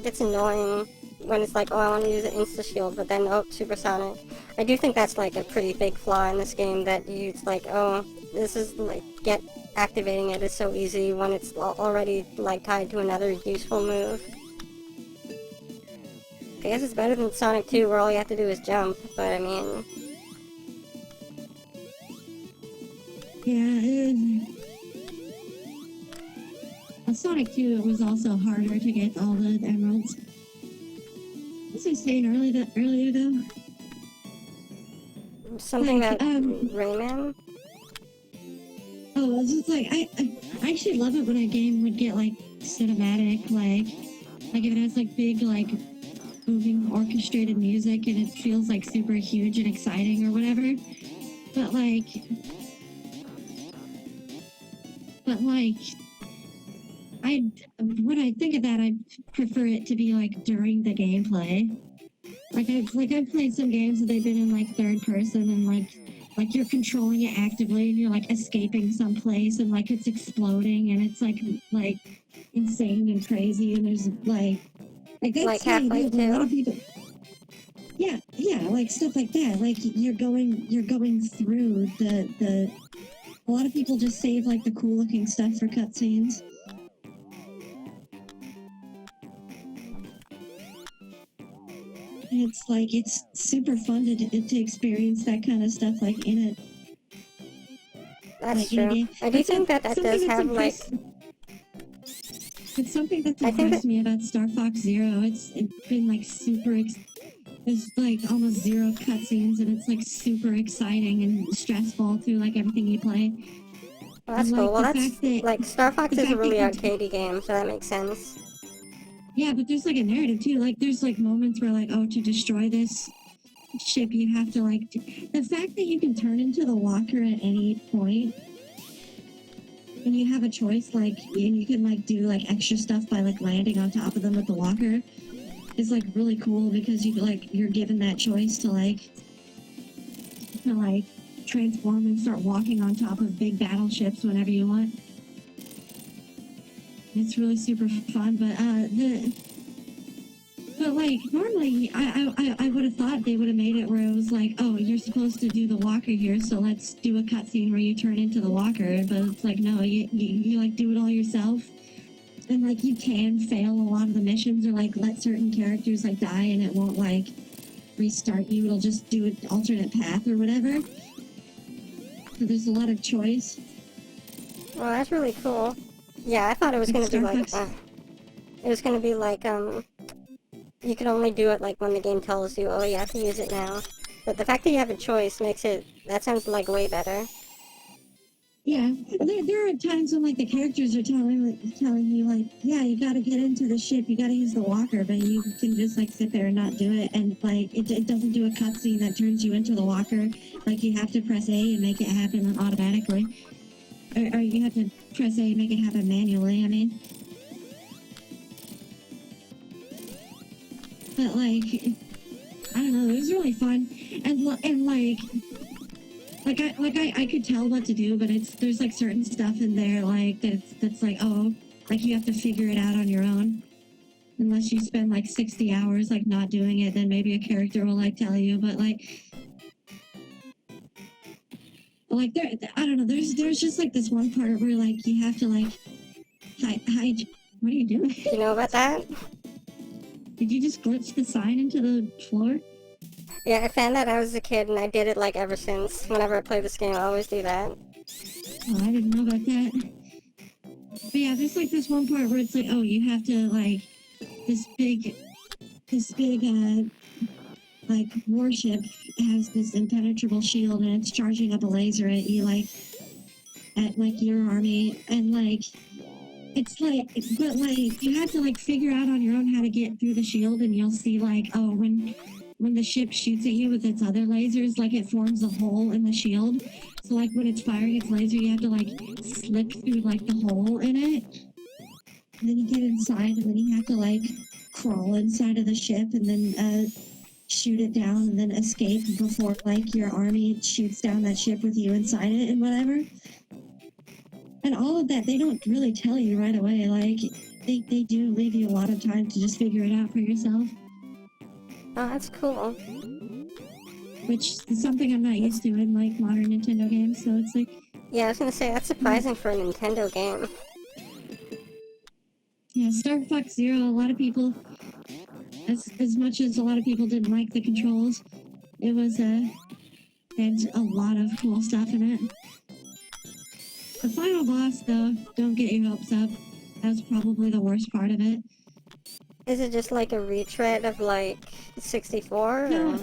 gets annoying when it's like, oh, I want to use an insta shield, but then oh, supersonic. I do think that's like a pretty big flaw in this game, that it's like, oh, this is like activating it is so easy when it's already like tied to another useful move. I guess it's better than Sonic 2, where all you have to do is jump, but I mean... Yeah, Sonic 2, it was also harder to get all the emeralds. What was I saying earlier though? Something Like, about Rayman? Oh, it's just like I actually love it when a game would get like cinematic, like if it has like big like moving orchestrated music and it feels like super huge and exciting or whatever. But like I when I think of that, I prefer it to be like during the gameplay. I've played some games that they've been in like third person and like you're controlling it actively and you're like escaping someplace and like it's exploding and it's like insane and crazy and there's like that's Like halfway but a lot of through. people yeah like stuff like that like you're going through the a lot of people just save like the cool looking stuff for cutscenes. It's like it's super fun to experience that kind of stuff like in a That's in a true. game. I do But think that something does that's have like. it's something that's I think impressed that me about Star Fox Zero. It's been like there's like almost zero cutscenes and it's like super exciting and stressful through like everything you play. well, that's And cool. like Well, the that's fact that like Star Fox the is a fact that really you arcadey game, so that makes sense. yeah, but there's like a narrative too. Like there's like moments where like oh to destroy this ship you have to like the fact that you can turn into the walker at any point and you have a choice like and you can like do like extra stuff by like landing on top of them with the walker is like really cool because you're given that choice to transform and start walking on top of big battleships whenever you want. It's really super fun, but like normally I would have thought they would have made it where it was like, oh, you're supposed to do the walker here, so let's do a cutscene where you turn into the walker. But it's like no, you like do it all yourself. And like you can fail a lot of the missions or like let certain characters like die and it won't like restart you. It'll just do an alternate path or whatever. So there's a lot of choice. Well, that's really cool. Yeah, I thought it was Like gonna be Star like Fox. it was gonna be like you can only do it like when the game tells you, oh, you have to use it now. But the fact that you have a choice makes it that sounds like way better. Yeah, there are times when like the characters are telling you like, yeah, you got to get into the ship, you got to use the walker, but you can just like sit there and not do it, and like it doesn't do a cutscene that turns you into the walker. Like you have to press A and make it happen automatically, or you have to press A and make it happen manually. I mean, but like I don't know, it was really fun, and I could tell what to do, but there's like certain stuff in there like that's like oh like you have to figure it out on your own. Unless you spend like 60 hours like not doing it, then maybe a character will like tell you. But like there I don't know. There's just like this one part where like you have to like hide. What are you doing? Do you know about that? Did you just glitch the sign into the floor? Yeah, I found that I was a kid and I did it like ever since. Whenever I play this game, I always do that. Oh, I didn't know about that. But yeah, there's like this one part where it's like, oh, you have to like this big like warship has this impenetrable shield and it's charging up a laser at you like at like your army and like it's like but like you have to like figure out on your own how to get through the shield and you'll see like oh when the ship shoots at you with its other lasers like it forms a hole in the shield, so like when it's firing its laser you have to like slip through like the hole in it and then you get inside and then you have to like crawl inside of the ship and then shoot it down and then escape before like your army shoots down that ship with you inside it and whatever. And all of that they don't really tell you right away. Like they do leave you a lot of time to just figure it out for yourself. Oh, that's cool. Which is something I'm not used to in like modern Nintendo games, so it's like Yeah, I was gonna say, that's surprising for a Nintendo game. yeah, Star Fox Zero, a lot of people as much as a lot of people didn't like the controls, it was had a lot of cool stuff in it. The final boss though, don't get your hopes up. That was probably the worst part of it. Is it just like a retread of like 64? No, Or?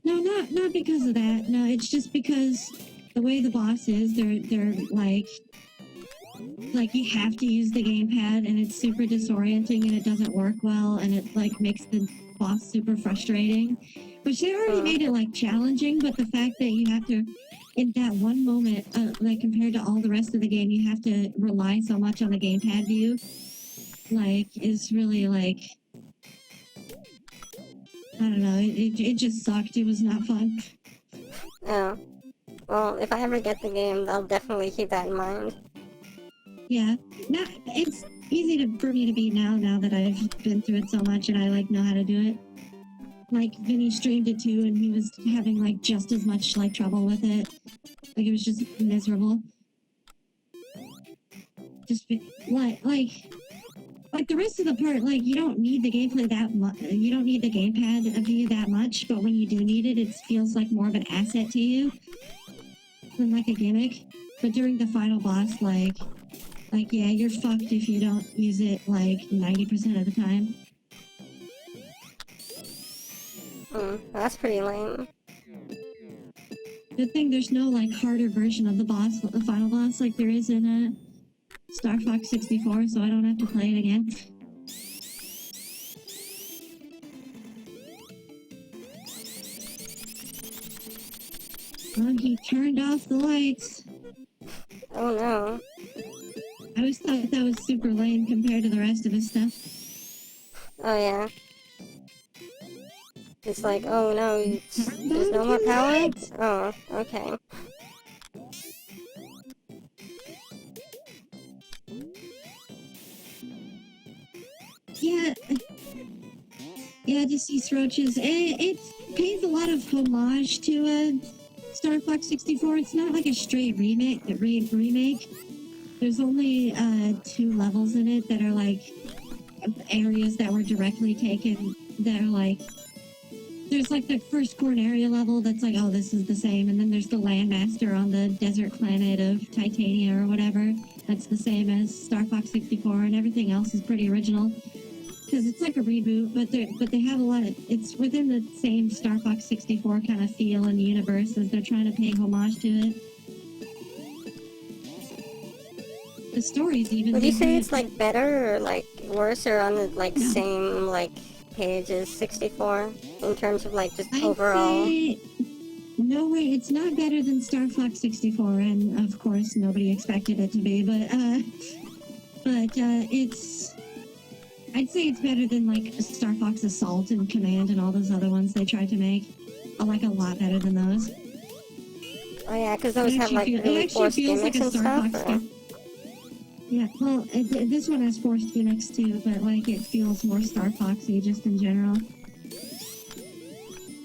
no, not because of that. No, it's just because the way the boss is, they're like you have to use the gamepad, and it's super disorienting, and it doesn't work well, and it like makes the boss super frustrating. Which they already made it like challenging, but the fact that you have to, in that one moment, like compared to all the rest of the game, you have to rely so much on the gamepad view, like is really like, I don't know, it just sucked. It was not fun. Oh. Well, if I ever get the game, I'll definitely keep that in mind. Yeah, now it's easy for me to beat now that I've been through it so much and I like know how to do it. Like Vinny streamed it too, and he was having like just as much like trouble with it. Like it was just miserable. Just like the rest of the part, like you don't need the gameplay that much. You don't need the gamepad of you that much, but when you do need it, it feels like more of an asset to you than like a gimmick. But during the final boss, like yeah, you're fucked if you don't use it like 90% of the time. That's pretty lame. Good thing there's no like harder version of the boss, the final boss, like there is in Star Fox 64, so I don't have to play it again. Oh, he turned off the lights. Oh no. I always thought that was super lame compared to the rest of his stuff. Oh yeah. It's like, oh no, there's no more power? Oh, okay. Yeah, just these roaches. It pays a lot of homage to Star Fox 64. It's not like a straight remake. There's only 2 levels in it that are like areas that were directly taken. That are like, there's like the first Corneria level that's like, oh, this is the same, and then there's the Landmaster on the desert planet of Titania or whatever. That's the same as Star Fox 64, and everything else is pretty original. Because it's like a reboot, but they have a lot of, it's within the same Star Fox 64 kind of feel and universe as they're trying to pay homage to it. The story's even. Would you say it's like better or like worse or on the like same like page as 64 in terms of like just overall? No way, it's not better than Star Fox 64, and of course nobody expected it to be, but it's. I'd say it's better than like Star Fox Assault and Command and all those other ones they tried to make. I like a lot better than those. Oh yeah, because those have like really forced gimmicks and stuff. Yeah, well, this one has forced gimmicks too, but like it feels more Star Foxy just in general.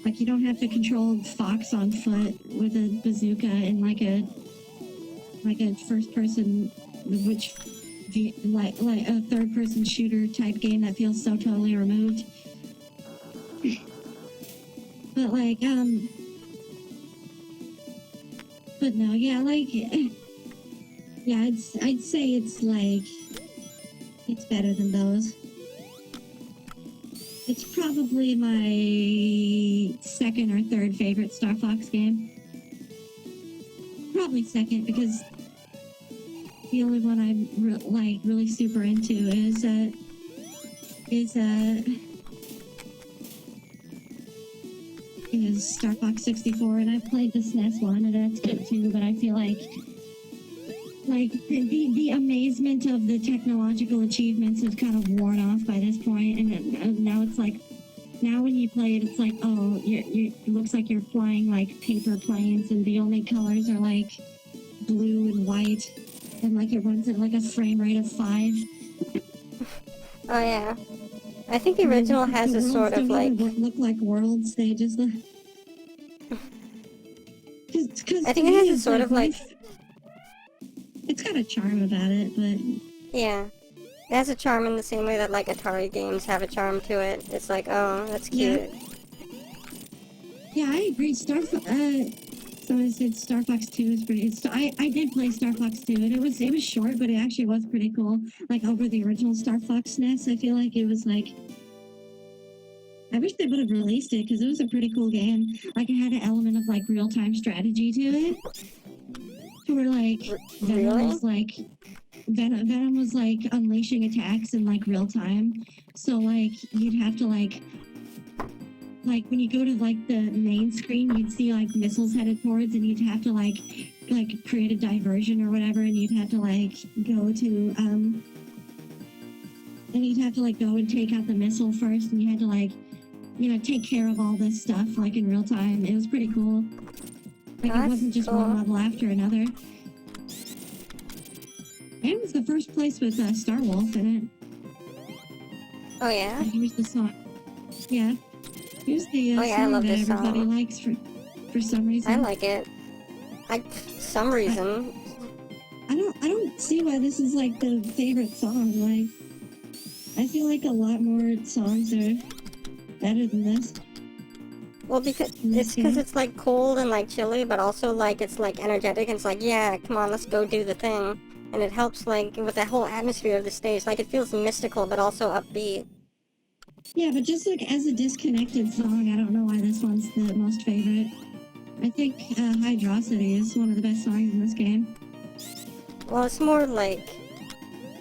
Like you don't have to control Fox on foot with a bazooka in like a first person, which. Like a third-person shooter type game that feels so totally removed. But like, but no, yeah, like, yeah, I'd say it's like, it's better than those. It's probably my second or third favorite Star Fox game. Probably second because the only one I'm really super into is Star Fox 64, and I've played the SNES one, and that's good too. But I feel like the amazement of the technological achievements is kind of worn off by this point, and now it's like. Now when you play it, it's like, oh, it looks like you're flying like paper planes, and the only colors are like blue and white. And like it runs at like a frame rate of 5. Oh yeah, I think the original has a sort of like look like worlds. They just look. I think it has a sort of like. It's got a charm about it, but. Yeah, it has a charm in the same way that like Atari games have a charm to it. It's like, oh, that's cute. Yeah, I agree. So I said Star Fox 2 is pretty. I did play Star Fox 2, and it was short, but it actually was pretty cool. Like over the original Star Fox SNES, I feel like it was like. I wish they would have released it because it was a pretty cool game. Like it had an element of like real-time strategy to it. like Really? Venom was like unleashing attacks in like real time. So like you'd have to like when you go to like the main screen, you'd see like missiles headed towards, and you'd have to like create a diversion or whatever, and you'd have to like go to and you'd have to like go and take out the missile first, and you had to like take care of all this stuff like in real time. It was pretty cool. Like it wasn't just one level after another. And it was the first place with Star Wolf in it. Oh yeah? And here's the song. Yeah. Here's the I song love that this everybody song. likes for some reason. I like it. Some reason. I don't see why this is like the favorite song. Like I feel like a lot more songs are better than this. Well, because it's like cold and like chilly, but also like it's like energetic and it's like, yeah, come on, let's go do the thing. And it helps like with the whole atmosphere of the stage. Like it feels mystical, but also upbeat. Yeah, but just like as a disconnected song, I don't know why this one's the most favorite. I think Hydrocity is one of the best songs in this game. Well, it's more like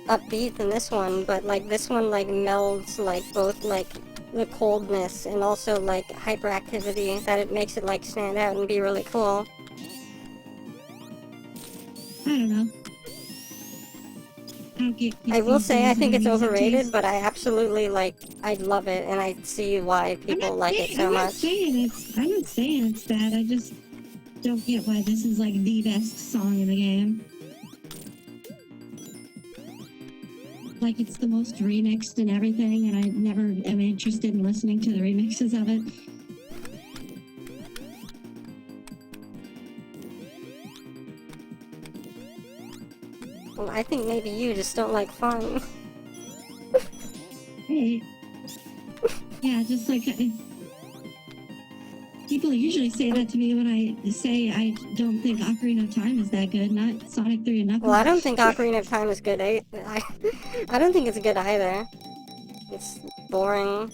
upbeat than this one, but like this one like melds like both like the coldness and also like hyperactivity that it makes it like stand out and be really cool. I don't know. I will say I think it's overrated, but I absolutely like, I love it and I see why people like it so much. I'm not saying it's bad, I just don't get why this is like the best song in the game. Like it's the most remixed and everything, and I never am interested in listening to the remixes of it. Well, I think maybe you just don't like fun. Hey. Yeah, just like people usually say that to me when I say I don't think Ocarina of Time is that good, not Sonic 3 and Knuckles. Well, I don't think Ocarina of Time is good. I don't think it's good either. It's boring.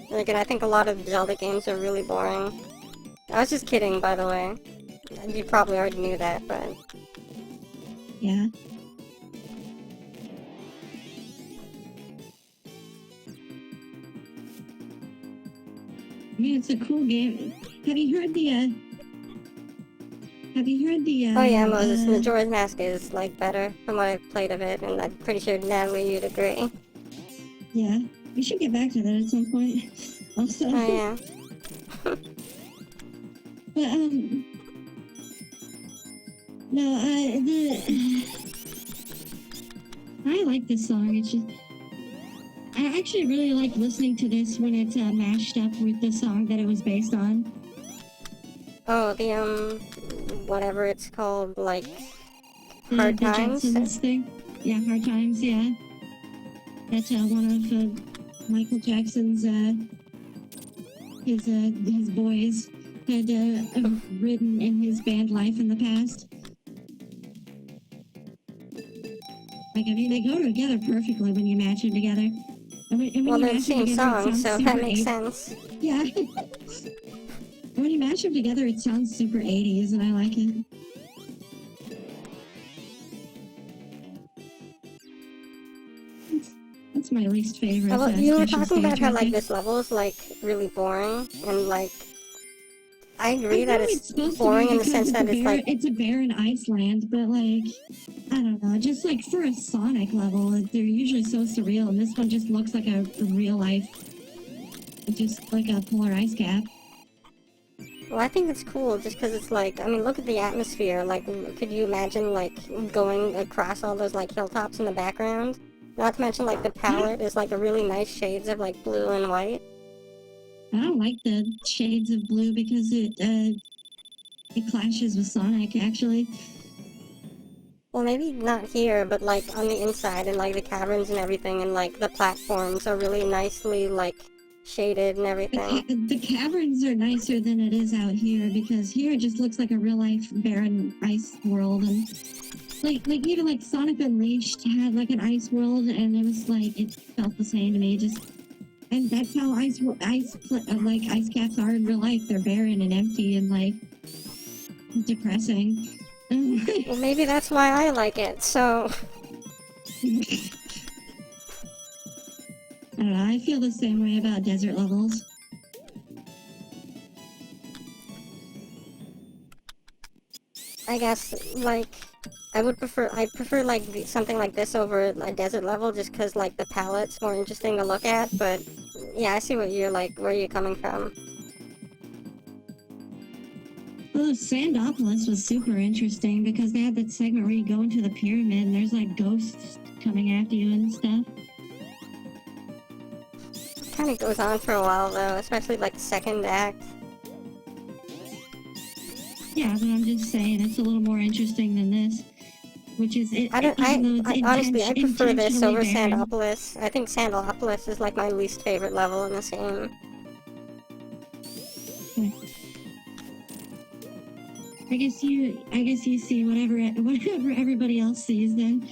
Like, and I think a lot of Zelda games are really boring. I was just kidding, by the way. You probably already knew that, but... Yeah. I mean, it's a cool game. Have you heard the, Oh yeah, Moses, Majora's Mask is, like, better from what I've played of it, and I'm pretty sure, Natalie, you'd agree. Yeah. We should get back to that at some point. Also. Oh yeah. But, no, I like this song. It's just... I actually really like listening to this when it's mashed up with the song that it was based on. Oh, the, whatever it's called, like, Hard the Times? Jacksons thing. Yeah, Hard Times, yeah. That's one of Michael Jackson's, his boys had written in his band life in the past. Like, I mean, they go together perfectly when you match them together. Well, they're the same song, so that makes sense. Yeah. When you mash them together, it sounds super 80s, and I like it. That's my least favorite. Well, you were special talking about stage how, like, right this level is, like, really boring, and, like, I agree there. that I know it's supposed to boring be in the because sense that it's, like... it's a barren Iceland, but, like, I don't know, just, like, for a Sonic level, they're usually so surreal, and this one just looks like a real life, just like a polar ice cap. Well, I think it's cool just because it's, like, I mean, look at the atmosphere. Like, could you imagine, like, going across all those, like, hilltops in the background? Not to mention, like, the palette is, like, a really nice shades of, like, blue and white. I don't like the shades of blue because it clashes with Sonic, actually. Well, maybe not here, but, like, on the inside and, like, the caverns and everything and, like, the platforms are really nicely, like, shaded and everything. The caverns are nicer than it is out here because here it just looks like a real life barren ice world, and like even like Sonic Unleashed had like an ice world, and it was like it felt the same to me. Just and that's how ice caps are in real life. They're barren and empty and like depressing. Well, maybe that's why I like it, so... I don't know, I feel the same way about desert levels. I guess, like, I prefer, like, something like this over a desert level just because, like, the palette's more interesting to look at, but, yeah, I see what you're, like, where you're coming from. Well, Sandopolis was super interesting because they had that segment where you go into the pyramid and there's, like, ghosts coming after you and stuff. Kind of goes on for a while, though, especially, like, the second act. Yeah, but I'm just saying it's a little more interesting than this, which is it. Honestly, I prefer this over barren. Sandopolis. I think Sandopolis is like my least favorite level in this game. I guess you see whatever everybody else sees then,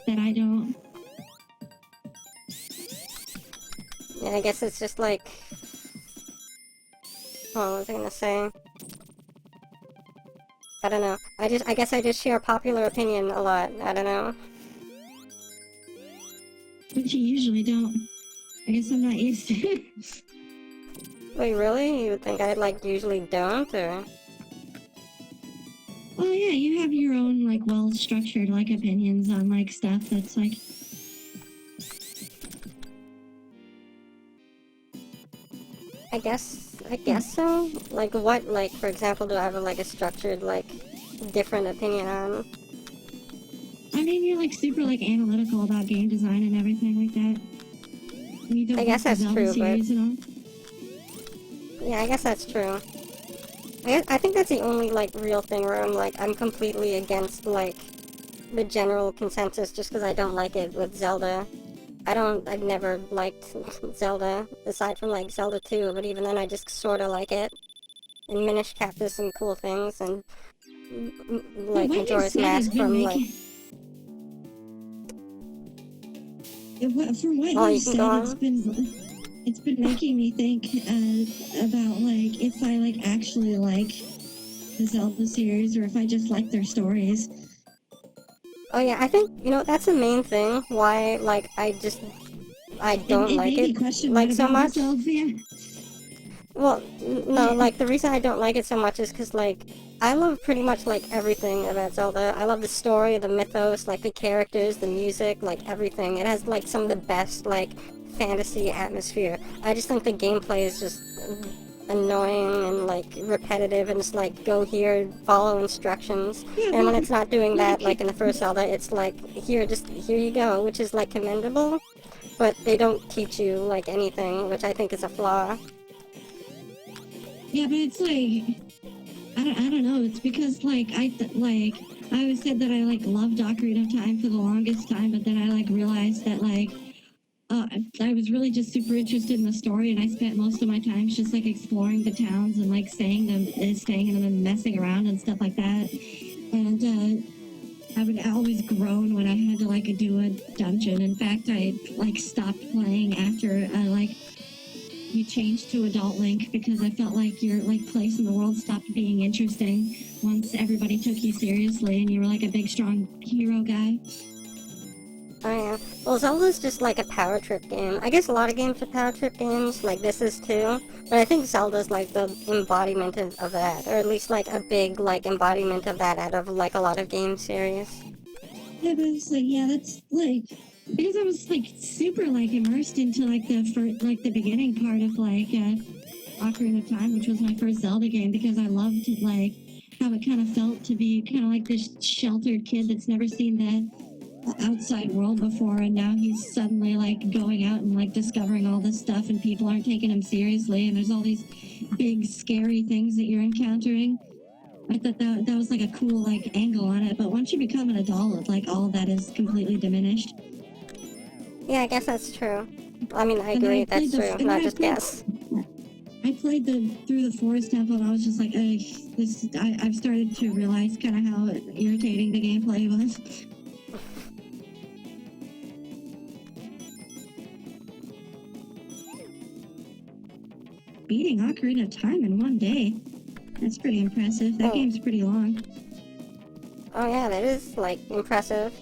that I don't. Yeah, I guess it's just like. What was I gonna say? I don't know. I guess I just share popular opinion a lot. I don't know. Which you usually don't. I guess I'm not used to it. Wait, really? You would think I like usually don't, or? Well, yeah, you have your own like well-structured like opinions on like stuff that's like. I guess so. Like what? Like for example, do I have like a structured like different opinion on? I mean, you're like super like analytical about game design and everything like that. You don't I guess like the that's Zelda true, series but at all. yeah, I guess that's true. I think that's the only like real thing where I'm completely against like the general consensus just because I don't like it with Zelda. I've never liked Zelda, aside from like Zelda 2, but even then I just sorta like it. And Minish Cap does some cool things, and like What you Majora's said has Mask been from like... making. From what Oh, you you can said, go on? it's been making me think about like if I like actually like the Zelda series or if I just like their stories. Oh yeah, I think, you know, that's the main thing why, like, I don't It like made me it, question like, that so about much. myself. Yeah. Well, no, like, the reason I don't like it so much is because, like, I love pretty much, like, everything about Zelda. I love the story, the mythos, like, the characters, the music, like, everything. It has, like, some of the best, like, fantasy atmosphere. I just think the gameplay is just annoying and, like, repetitive, and it's like, go here, follow instructions. Yeah, And when but it's not doing that, like, like in the first Zelda, it's like, here you go, which is, like, commendable. But they don't teach you, like, anything, which I think is a flaw. yeah, but it's like I don't know. It's because like I always said that I like loved Ocarina of Time for the longest time, but then I like realized that like I was really just super interested in the story, and I spent most of my time just like exploring the towns and like staying in them and messing around and stuff like that. And I would always groan when I had to like do a dungeon. In fact, I like stopped playing after like you changed to adult Link because I felt like your like place in the world stopped being interesting once everybody took you seriously and you were like a big strong hero guy. Oh yeah. Well, Zelda's just like a power trip game. I guess a lot of games are power trip games, like this is too. But I think Zelda's like the embodiment of that, or at least like a big like embodiment of that out of like a lot of game series. Yeah, but it's like, yeah, that's like because I was like super like immersed into like the first like the beginning part of like Ocarina of Time, which was my first Zelda game because I loved like how it kind of felt to be kind of like this sheltered kid that's never seen the outside world before, and now he's suddenly like going out and like discovering all this stuff, and people aren't taking him seriously, and there's all these big scary things that you're encountering. I thought that was like a cool like angle on it, but once you become an adult, like all of that is completely diminished. Yeah, I guess that's true. I mean, I And agree, I that's played true, not just guess. I played through the forest temple, and I was just like, I've started to realize kind of how irritating the gameplay was. Beating Ocarina of Time in one day. That's pretty impressive. That Oh. game's pretty long. Oh yeah, that is, like, impressive.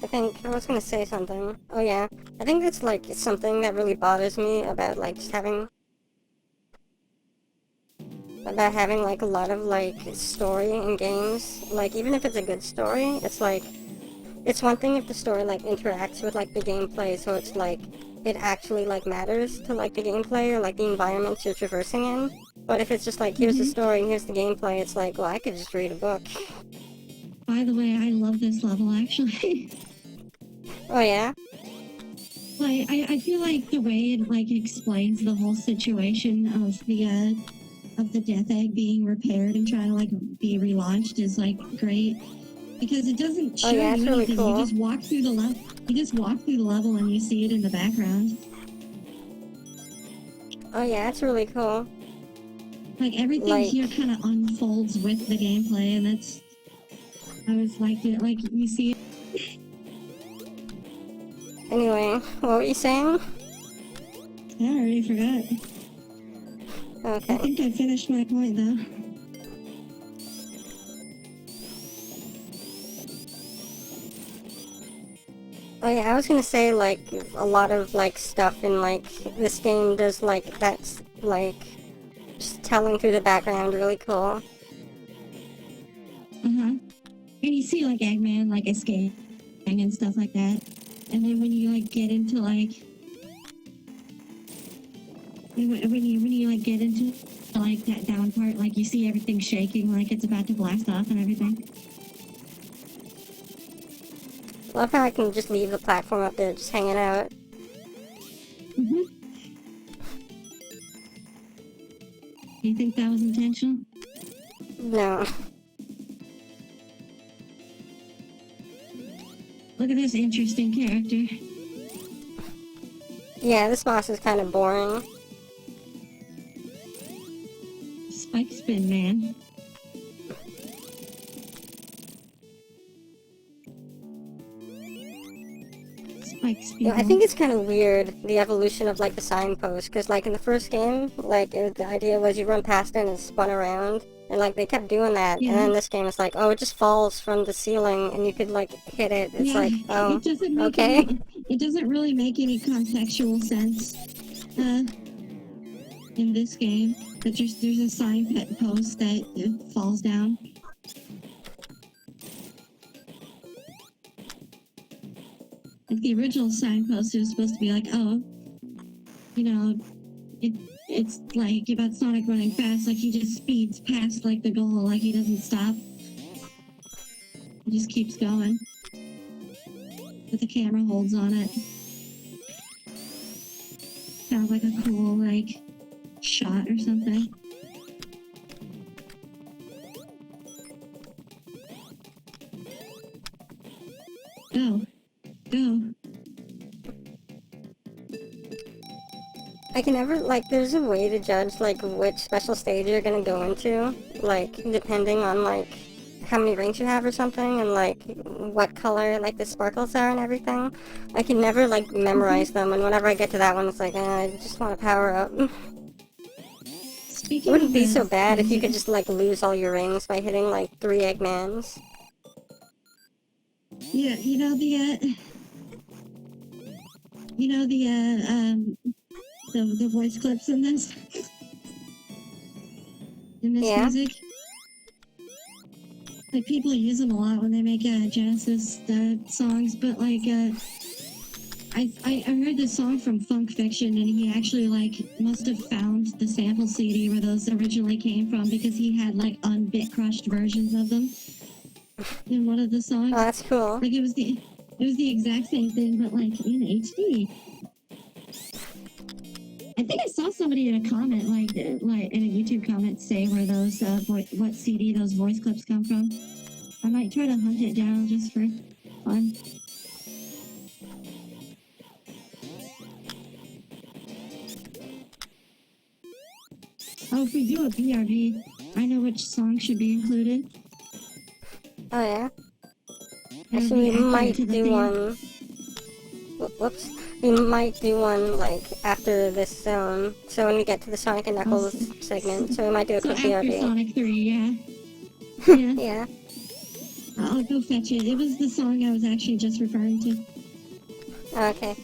I think I was gonna say something. Oh yeah, I think that's, like, something that really bothers me about, like, just having... about having, like, a lot of, like, story in games. Like, even if it's a good story, it's like... It's one thing if the story, like, interacts with, like, the gameplay, so it's, like, it actually, like, matters to, like, the gameplay or, like, the environments you're traversing in. But if it's just, like, here's the story and here's the gameplay, it's like, well, I could just read a book. By the way, I love this level, actually. Oh, yeah? Like, I feel like the way it, like, explains the whole situation of the death egg being repaired and trying to, like, be relaunched is, like, great. Because it doesn't show Oh, yeah, it's you really anything. cool. You just walk through the level. You just walk through the level and you see it in the background. Oh, yeah, it's really cool. Like, everything Like... here kind of unfolds with the gameplay, and that's... I was like, you see it. Anyway, what were you saying? I already forgot. Okay. I think I finished my point, though. Oh yeah, I was gonna say, like, a lot of, like, stuff in, like, this game does, like, that's, like, just telling through the background really cool. And you see, like, Eggman, like, escaping and stuff like that. And then when you, like, get into, like... When you, like, get into, like, that down part, like, you see everything shaking, like, it's about to blast off and everything. Love how I can just leave the platform up there just hanging out. Do you think that was intentional? No. Look at this interesting character. Yeah, this boss is kind of boring. Spike spin, man. Spike spin. Yeah, I think it's kind of weird, the evolution of, like, the signpost, because, like, in the first game, like, the idea was you run past it and it spun around, and, like, they kept doing that, and then this game is like, oh, it just falls from the ceiling, and you could, like, hit it. It's like, oh, okay. It doesn't really make any contextual sense, in this game. But there's a signpost that falls down. Like, the original signpost was supposed to be like, oh, you know, it's like about Sonic running fast, like he just speeds past, like, the goal, like he doesn't stop. He just keeps going. But the camera holds on it. Kind of like a cool, like, shot or something. Go. Go. I can never, like, there's a way to judge, like, which special stage you're gonna go into, like, depending on, like, how many rings you have or something, and, like, what color, like, the sparkles are and everything. I can never, like, memorize them, and whenever I get to that one, it's like, I just want to power up. It wouldn't be so bad if you could just, like, lose all your rings by hitting, like, 3 Eggmans. Yeah, the voice clips in this music. Like, people use them a lot when they make Genesis songs, but like I heard this song from Funk Fiction, and he actually, like, must have found the sample CD where those originally came from, because he had, like, unbit crushed versions of them in one of the songs. Oh, that's cool. Like, it was the exact same thing, but, like, in HD. I think I saw somebody in a comment, like in a YouTube comment, say where those what CD those voice clips come from. I might try to hunt it down just for fun. Oh, if we do a BRB, I know which song should be included. Oh yeah? Actually, we might do one... Whoops. we might do one, like, after this, so when we get to the Sonic and Knuckles segment, so we might do a So quick after BRB. Sonic 3, yeah. Yeah. Yeah. I'll go fetch it. It was the song I was actually just referring to. Okay.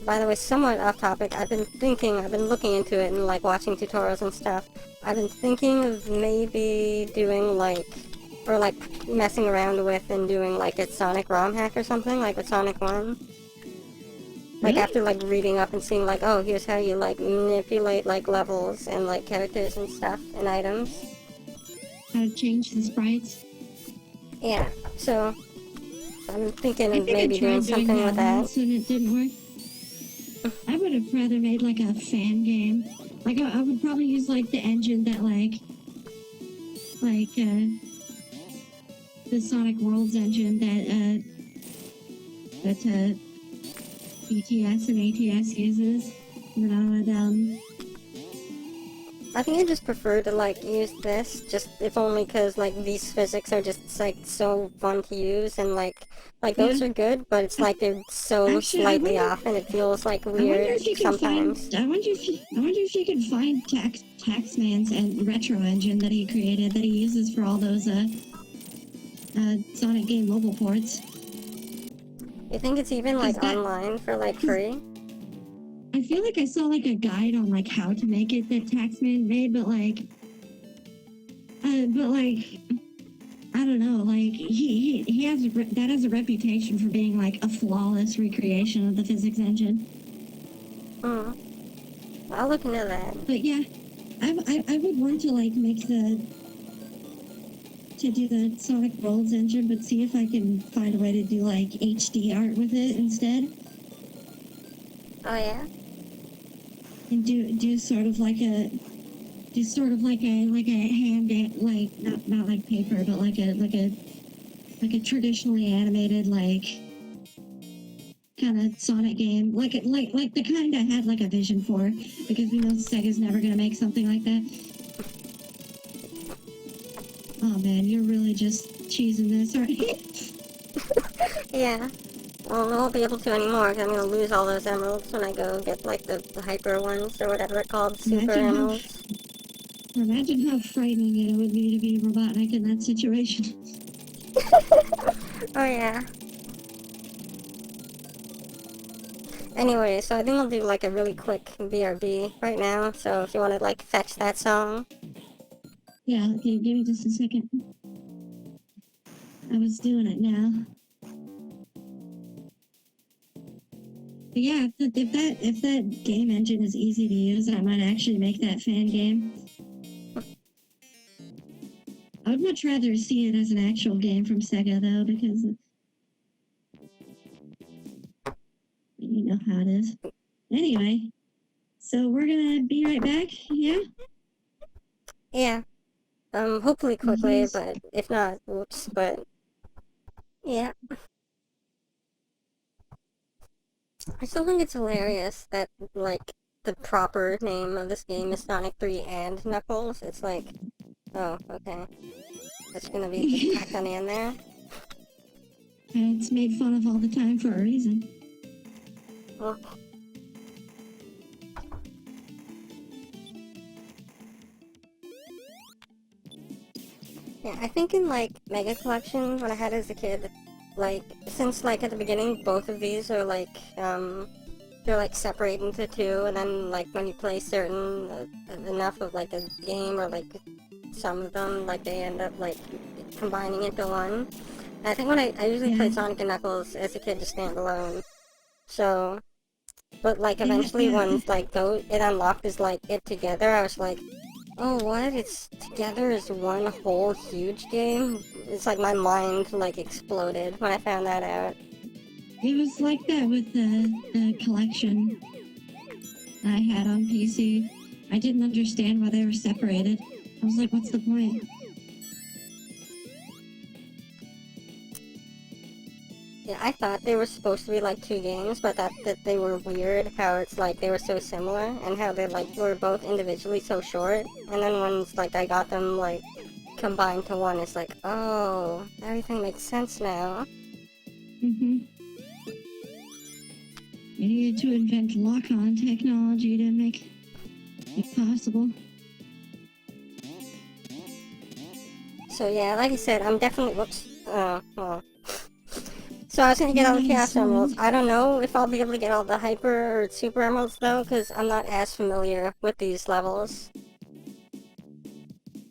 By the way, somewhat off topic, I've been looking into it and, like, watching tutorials and stuff. I've been thinking of maybe doing, like, or, like, messing around with and doing, like, a Sonic ROM hack or something, like with Sonic 1. Like, Really? after, like, reading up and seeing, like, oh, here's how you, like, manipulate, like, levels and, like, characters and stuff and items. How to change the sprites. Yeah, so I'm thinking I of think maybe I tried doing something with that. once and it didn't work. I would have rather made like a fan game. Like I would probably use like the engine that the Sonic Worlds engine that BTS and ATS uses. And then I would I think I just prefer to, like, use this, just if only because, like, these physics are just, like, so fun to use, and, like those are good, but it's like they're so Actually, slightly off, and it feels, like, I wonder weird if you can sometimes. find. I wonder if you can find Taxman's and retro engine that he created that he uses for all those Sonic game mobile ports. You think it's even, like, that- online for, like, free? I feel like I saw like a guide on like how to make it that Taxman made, but like I don't know, like he has that has a reputation for being like a flawless recreation of the physics engine. I'll look into that. But yeah, I would want to like do the Sonic Worlds engine, but see if I can find a way to do like HD art with it instead. Oh, yeah? And do sort of like a hand like not like paper, but like a traditionally animated like kind of Sonic game, like the kind I had like a vision for, because we know Sega's never gonna make something like that. Oh man, you're really just cheesing this, aren't you? Yeah. Well, I won't be able to anymore, because I'm going to lose all those emeralds when I go get, like, the hyper ones, or whatever they're called, super emeralds. Imagine how frightening it would be to be Robotnik in that situation. Oh, yeah. Anyway, so I think I'll do, like, a really quick BRB right now, so if you want to, like, fetch that song. Yeah, okay, give me just a second. I was doing it now. But yeah, if that game engine is easy to use, I might actually make that fan game. I would much rather see it as an actual game from Sega though, because you know how it is. Anyway, so we're gonna be right back, yeah? Yeah. Hopefully quickly, Yes. but if not, whoops, but yeah. I still think it's hilarious that, like, the proper name of this game is Sonic 3 and Knuckles. It's like, oh, okay. That's gonna be just tacked on the end there. And it's made fun of all the time for a reason. Well, yeah, I think in, like, Mega Collection, when I had it as a kid, like, since, like, at the beginning, both of these are, like, they're, like, separate into two, and then, like, when you play certain, enough of, like, a game, or, like, some of them, like, they end up, like, combining into one. And I think when I usually played Sonic and Knuckles as a kid just standalone, so, but, like, eventually when, like, it unlocked as, like, it together, I was like, oh, what? It's together as one whole huge game? It's like my mind, like, exploded when I found that out. It was like that with the collection I had on PC. I didn't understand why they were separated. I was like, what's the point? Yeah, I thought they were supposed to be, like, two games, but that they were weird, how it's, like, they were so similar, and how they, like, were both individually so short, and then once, like, I got them, like, combined to one, it's like, oh, everything makes sense now. Mm-hmm. You needed to invent lock-on technology to make it possible. So yeah, like I said, I'm definitely, whoops, well. So I was gonna get all the Chaos Emeralds. I don't know if I'll be able to get all the Hyper or Super Emeralds though, because I'm not as familiar with these levels.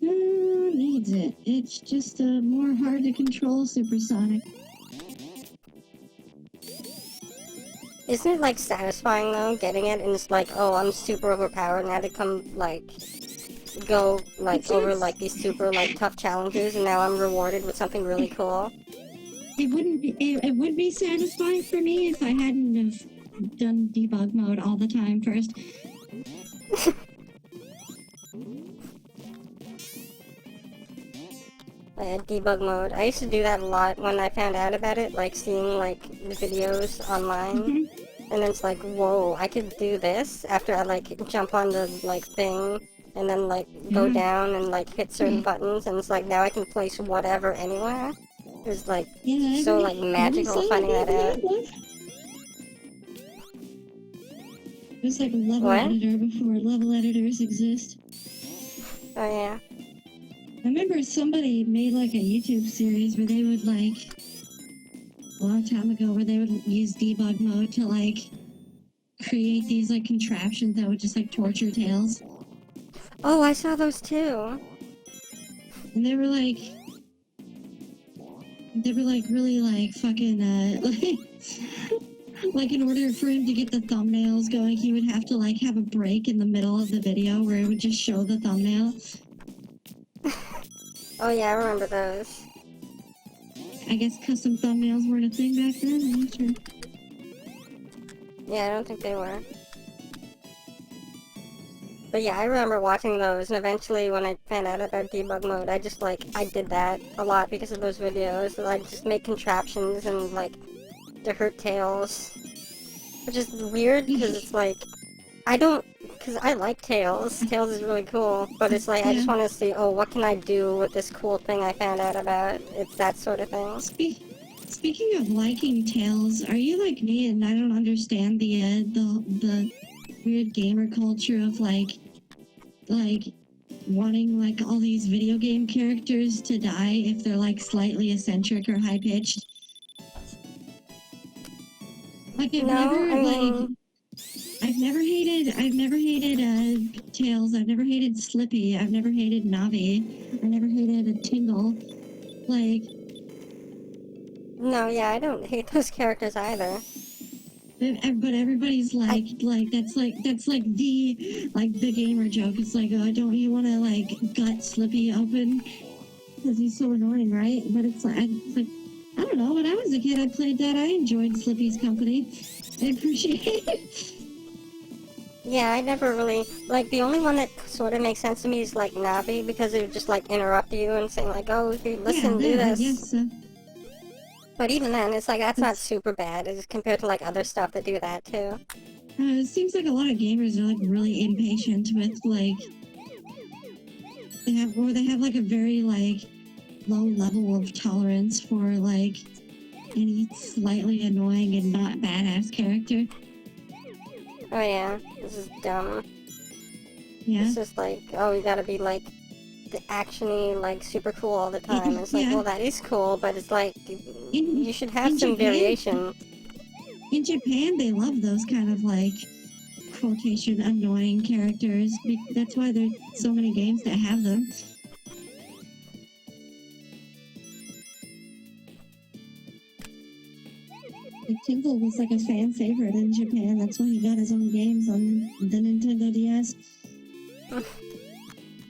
Who needs it? It's just more hard to control supersonic. Isn't it like satisfying though, getting it, and it's like, oh, I'm super overpowered now to come like go like over like these super like tough challenges, and now I'm rewarded with something really cool. It wouldn't be. It would be satisfying for me if I hadn't have done debug mode all the time first. Debug mode. I used to do that a lot when I found out about it, like seeing like the videos online, and then it's like, whoa, I could do this after I like jump on the like thing, and then like go down and like hit certain buttons, and it's like now I can place whatever anywhere. It's like so like magical finding that out. It was like a level editor before level editors exist. Oh yeah. I remember somebody made like a YouTube series where they would like, a long time ago, where they would use debug mode to like create these like contraptions that would just like torture Tails. Oh, I saw those too. And they were like really like fucking like in order for him to get the thumbnails going, he would have to like have a break in the middle of the video where it would just show the thumbnail. Oh yeah, I remember those. I guess custom thumbnails weren't a thing back then. I'm not sure. Yeah, I don't think they were. But yeah, I remember watching those, and eventually when I found out about debug mode, I just like, I did that a lot because of those videos. So I just make contraptions and like, to hurt Tails. Which is weird, because it's like, because I like Tails. Tails is really cool, but it's like, I just want to see, oh, what can I do with this cool thing I found out about? It's that sort of thing. Speaking of liking Tails, are you like me and I don't understand the weird gamer culture of like wanting like all these video game characters to die if they're like slightly eccentric or high pitched? Like I've never hated Tails. I've never hated Slippy. I've never hated Navi. I never hated a Tingle. Like, no, yeah, I don't hate those characters either. But everybody's like that's the gamer joke. It's like, oh, don't you want to like gut Slippy open because he's so annoying, right? But it's like I don't know. When I was a kid, I played that. I enjoyed Slippy's company. I appreciate it. Yeah, I never really, like, the only one that sort of makes sense to me is, like, Navi, because it would just, like, interrupt you and say, like, oh, here, listen, do this. I guess so. But even then, it's like, that's not super bad, as compared to, like, other stuff that do that, too. It seems like a lot of gamers are, like, really impatient with, like, they have, like, a very, like, low level of tolerance for, like, any slightly annoying and not badass character. Oh yeah, this is dumb. Yeah. It's just like, oh, you gotta be like the actiony, like super cool all the time. It's like, well, that is cool, but it's like you should have some variation. In Japan, they love those kind of like quotation annoying characters. That's why there's so many games that have them. Tingle was like a fan favorite in Japan. That's why he got his own games on the Nintendo DS.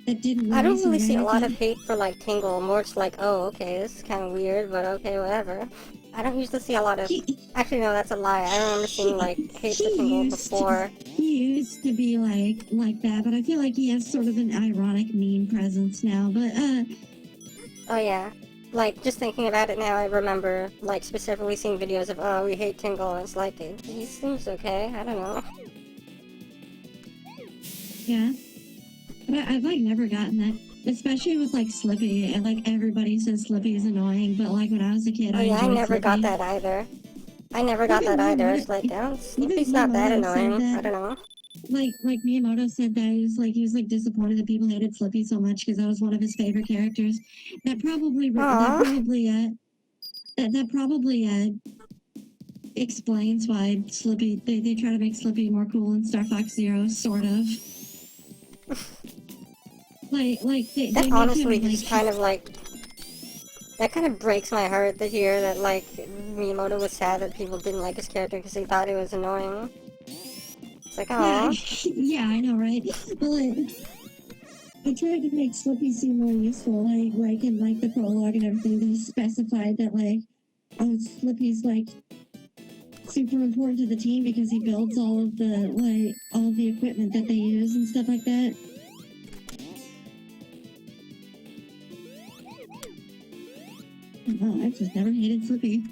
That didn't. I don't really see a lot of hate for like Tingle. More it's like, oh, okay, this is kind of weird, but okay, whatever. I don't usually see a lot of. Actually, no, that's a lie. I remember seeing like hate for Tingle before. He used to be like that, but I feel like he has sort of an ironic, mean presence now. But oh yeah. Like, just thinking about it now, I remember, like, specifically seeing videos of, oh, we hate Tingle, and it's like, he seems okay, I don't know. Yeah. But I've, like, never gotten that. Especially with like Slippy, and like everybody says Slippy is annoying, but like when I was a kid, Oh I yeah, I enjoyed never Slippy. got that either. I never got Even that either. Miyamoto, It's like, oh, even Slippy's not that Miyamoto said annoying. I that. don't know. Like Miyamoto said that he was like disappointed that people hated Slippy so much because that was one of his favorite characters. That probably Aww. that probably explains why Slippy they try to make Slippy more cool in Star Fox Zero, sort of. They That make honestly him just kind of like... That kind of breaks my heart to hear that, like, Miyamoto was sad that people didn't like his character because he thought it was annoying. It's like, yeah, aww. yeah, I know, right? But like, I tried to make Slippy seem more useful, like in like the prologue and everything. They specified that like, oh, Slippy's like super important to the team because he builds all of the equipment that they use and stuff like that. Oh, I just never hated Slippy.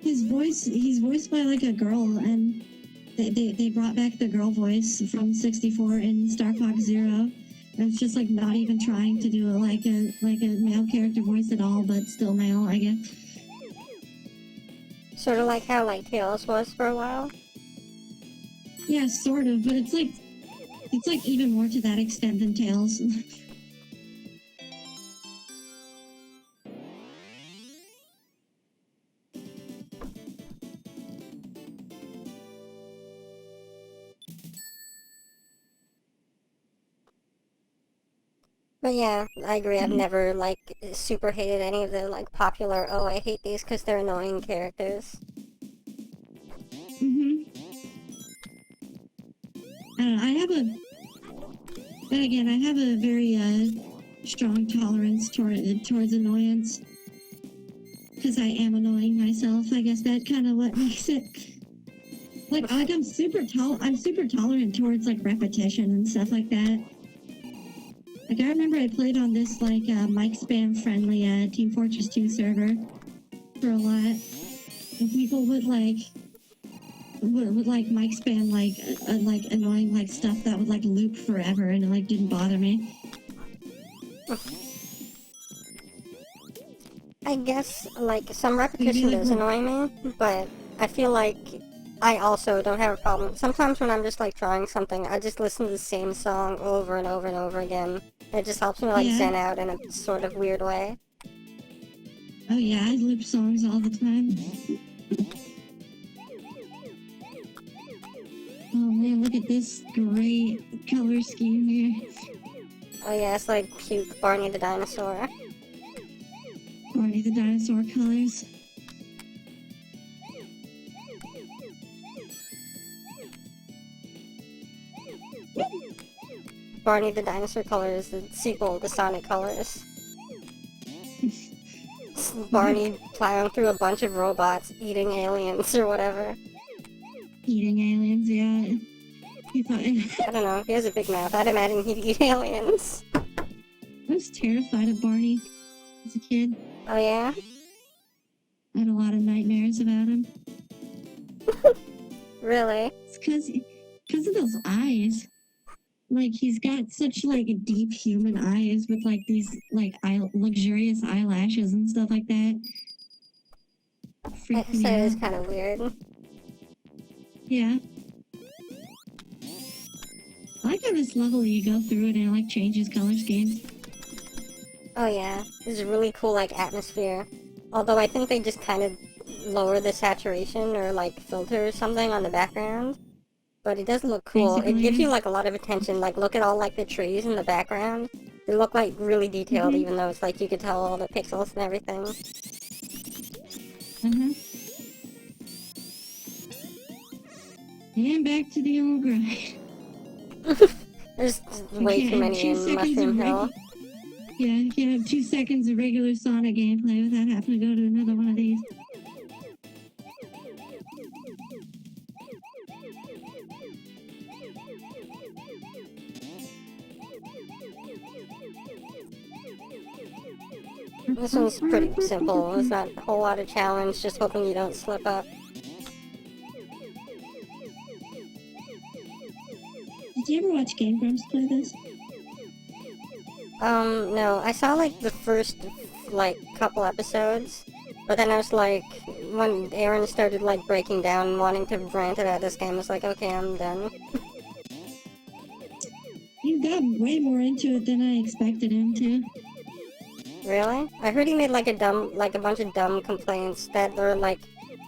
He's voiced by like a girl, and they brought back the girl voice from 64 in Star Fox Zero. And it's just like not even trying to do like a male character voice at all, but still male, I guess. Sort of like how, like, Tails was for a while. Yeah, sort of, but it's like even more to that extent than Tails. But yeah, I agree. I've never, like, super hated any of the, like, popular, oh, I hate these because they're annoying characters. Mm-hmm. I don't know, I have a very strong tolerance towards annoyance. Because I am annoying myself. I guess that kind of what makes it... Like I'm super tolerant towards, like, repetition and stuff like that. Like, I remember I played on this, like, mic spam friendly Team Fortress 2 server for a lot. And people would, like, mic spam, like, annoying, like, stuff that would, like, loop forever, and it, like, didn't bother me. I guess, like, some repetition does annoy me, but I feel like I also don't have a problem. Sometimes when I'm just, like, trying something, I just listen to the same song over and over and over again. It just helps me, like, zen out in a sort of weird way. Oh yeah, I loop songs all the time. Oh man, look at this great color scheme here. Oh yeah, it's like puke Barney the dinosaur. Barney the dinosaur colors. Barney the Dinosaur Color is the sequel to Sonic Colors. Barney plowing through a bunch of robots, eating aliens or whatever. Eating aliens, yeah. I don't know, he has a big mouth. I'd imagine he'd eat aliens. I was terrified of Barney as a kid. Oh yeah? I had a lot of nightmares about him. Really? It's because of those eyes. Like, he's got such, like, deep human eyes with, like, these, like, luxurious eyelashes and stuff like that. Freaked me out. That is kind of weird. Yeah. I like how this level you go through it and it, like, changes color schemes. Oh yeah, this is a really cool, like, atmosphere. Although I think they just kind of lower the saturation or, like, filter or something on the background. But it does look cool. Basically, it gives you, like, a lot of attention. Like, look at all, like, the trees in the background. They look, like, really detailed, even though it's, like, you could tell all the pixels and everything. And back to the old grind. There's way too many in Mushroom Hill. Yeah, you can't have 2 seconds of regular Sonic gameplay without having to go to another one of these. This one's pretty simple. There's not a whole lot of challenge, just hoping you don't slip up. Did you ever watch Game Grumps play this? No, I saw like the first like couple episodes, but then I was like, when Aaron started like breaking down and wanting to rant about this game, I was like, okay, I'm done. You got way more into it than I expected him to. Really? I heard he made like a bunch of dumb complaints that are like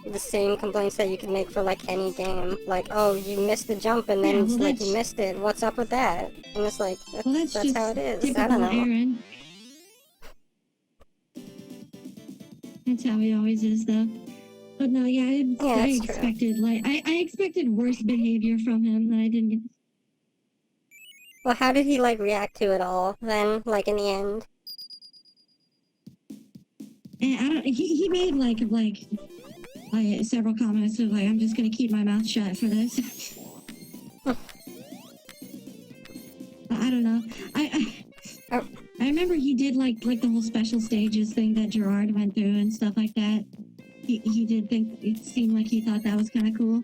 the same complaints that you can make for like any game. Like, oh, you missed the jump and then Yeah, it's well, like that's- you missed it. What's up with that? And it's like, Well, that's that's just how it is. I typical don't know. Aaron. That's how he always is, though. But no, yeah, I that's true. expected like I expected worse behavior from him than I didn't get. Well, how did he like react to it all then? Like in the end? And I don't. He made like several comments of like I'm just gonna keep my mouth shut for this. I don't know. I remember he did like the whole special stages thing that Gerard went through and stuff like that. He did think it seemed like he thought that was kind of cool.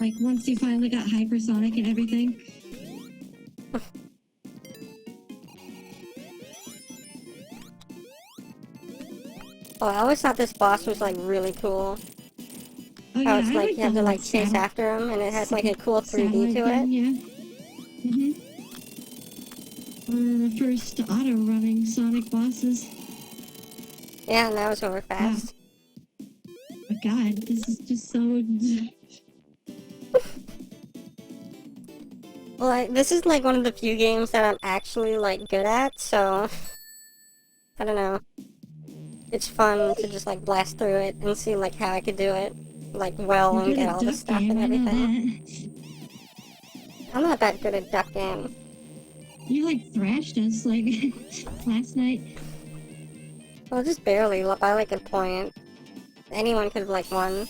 Like once he finally got hypersonic and everything. Oh, I always thought this boss was like really cool. Oh How yeah, it's I like you have to the like whole chase satellite- after him and it has like a cool 3D satellite to thing, it. Yeah. One of the first auto-running Sonic bosses. Yeah, and that was over fast. Oh god, this is just so... Well, this is like one of the few games that I'm actually like good at, so I don't know. It's fun to just like blast through it and see like how I could do it like well You're and good get at all the duck stuff game, and I know everything. that. I'm not that good at duck game. You like thrashed us like last night. Well, just barely by like a point. Anyone could have like won.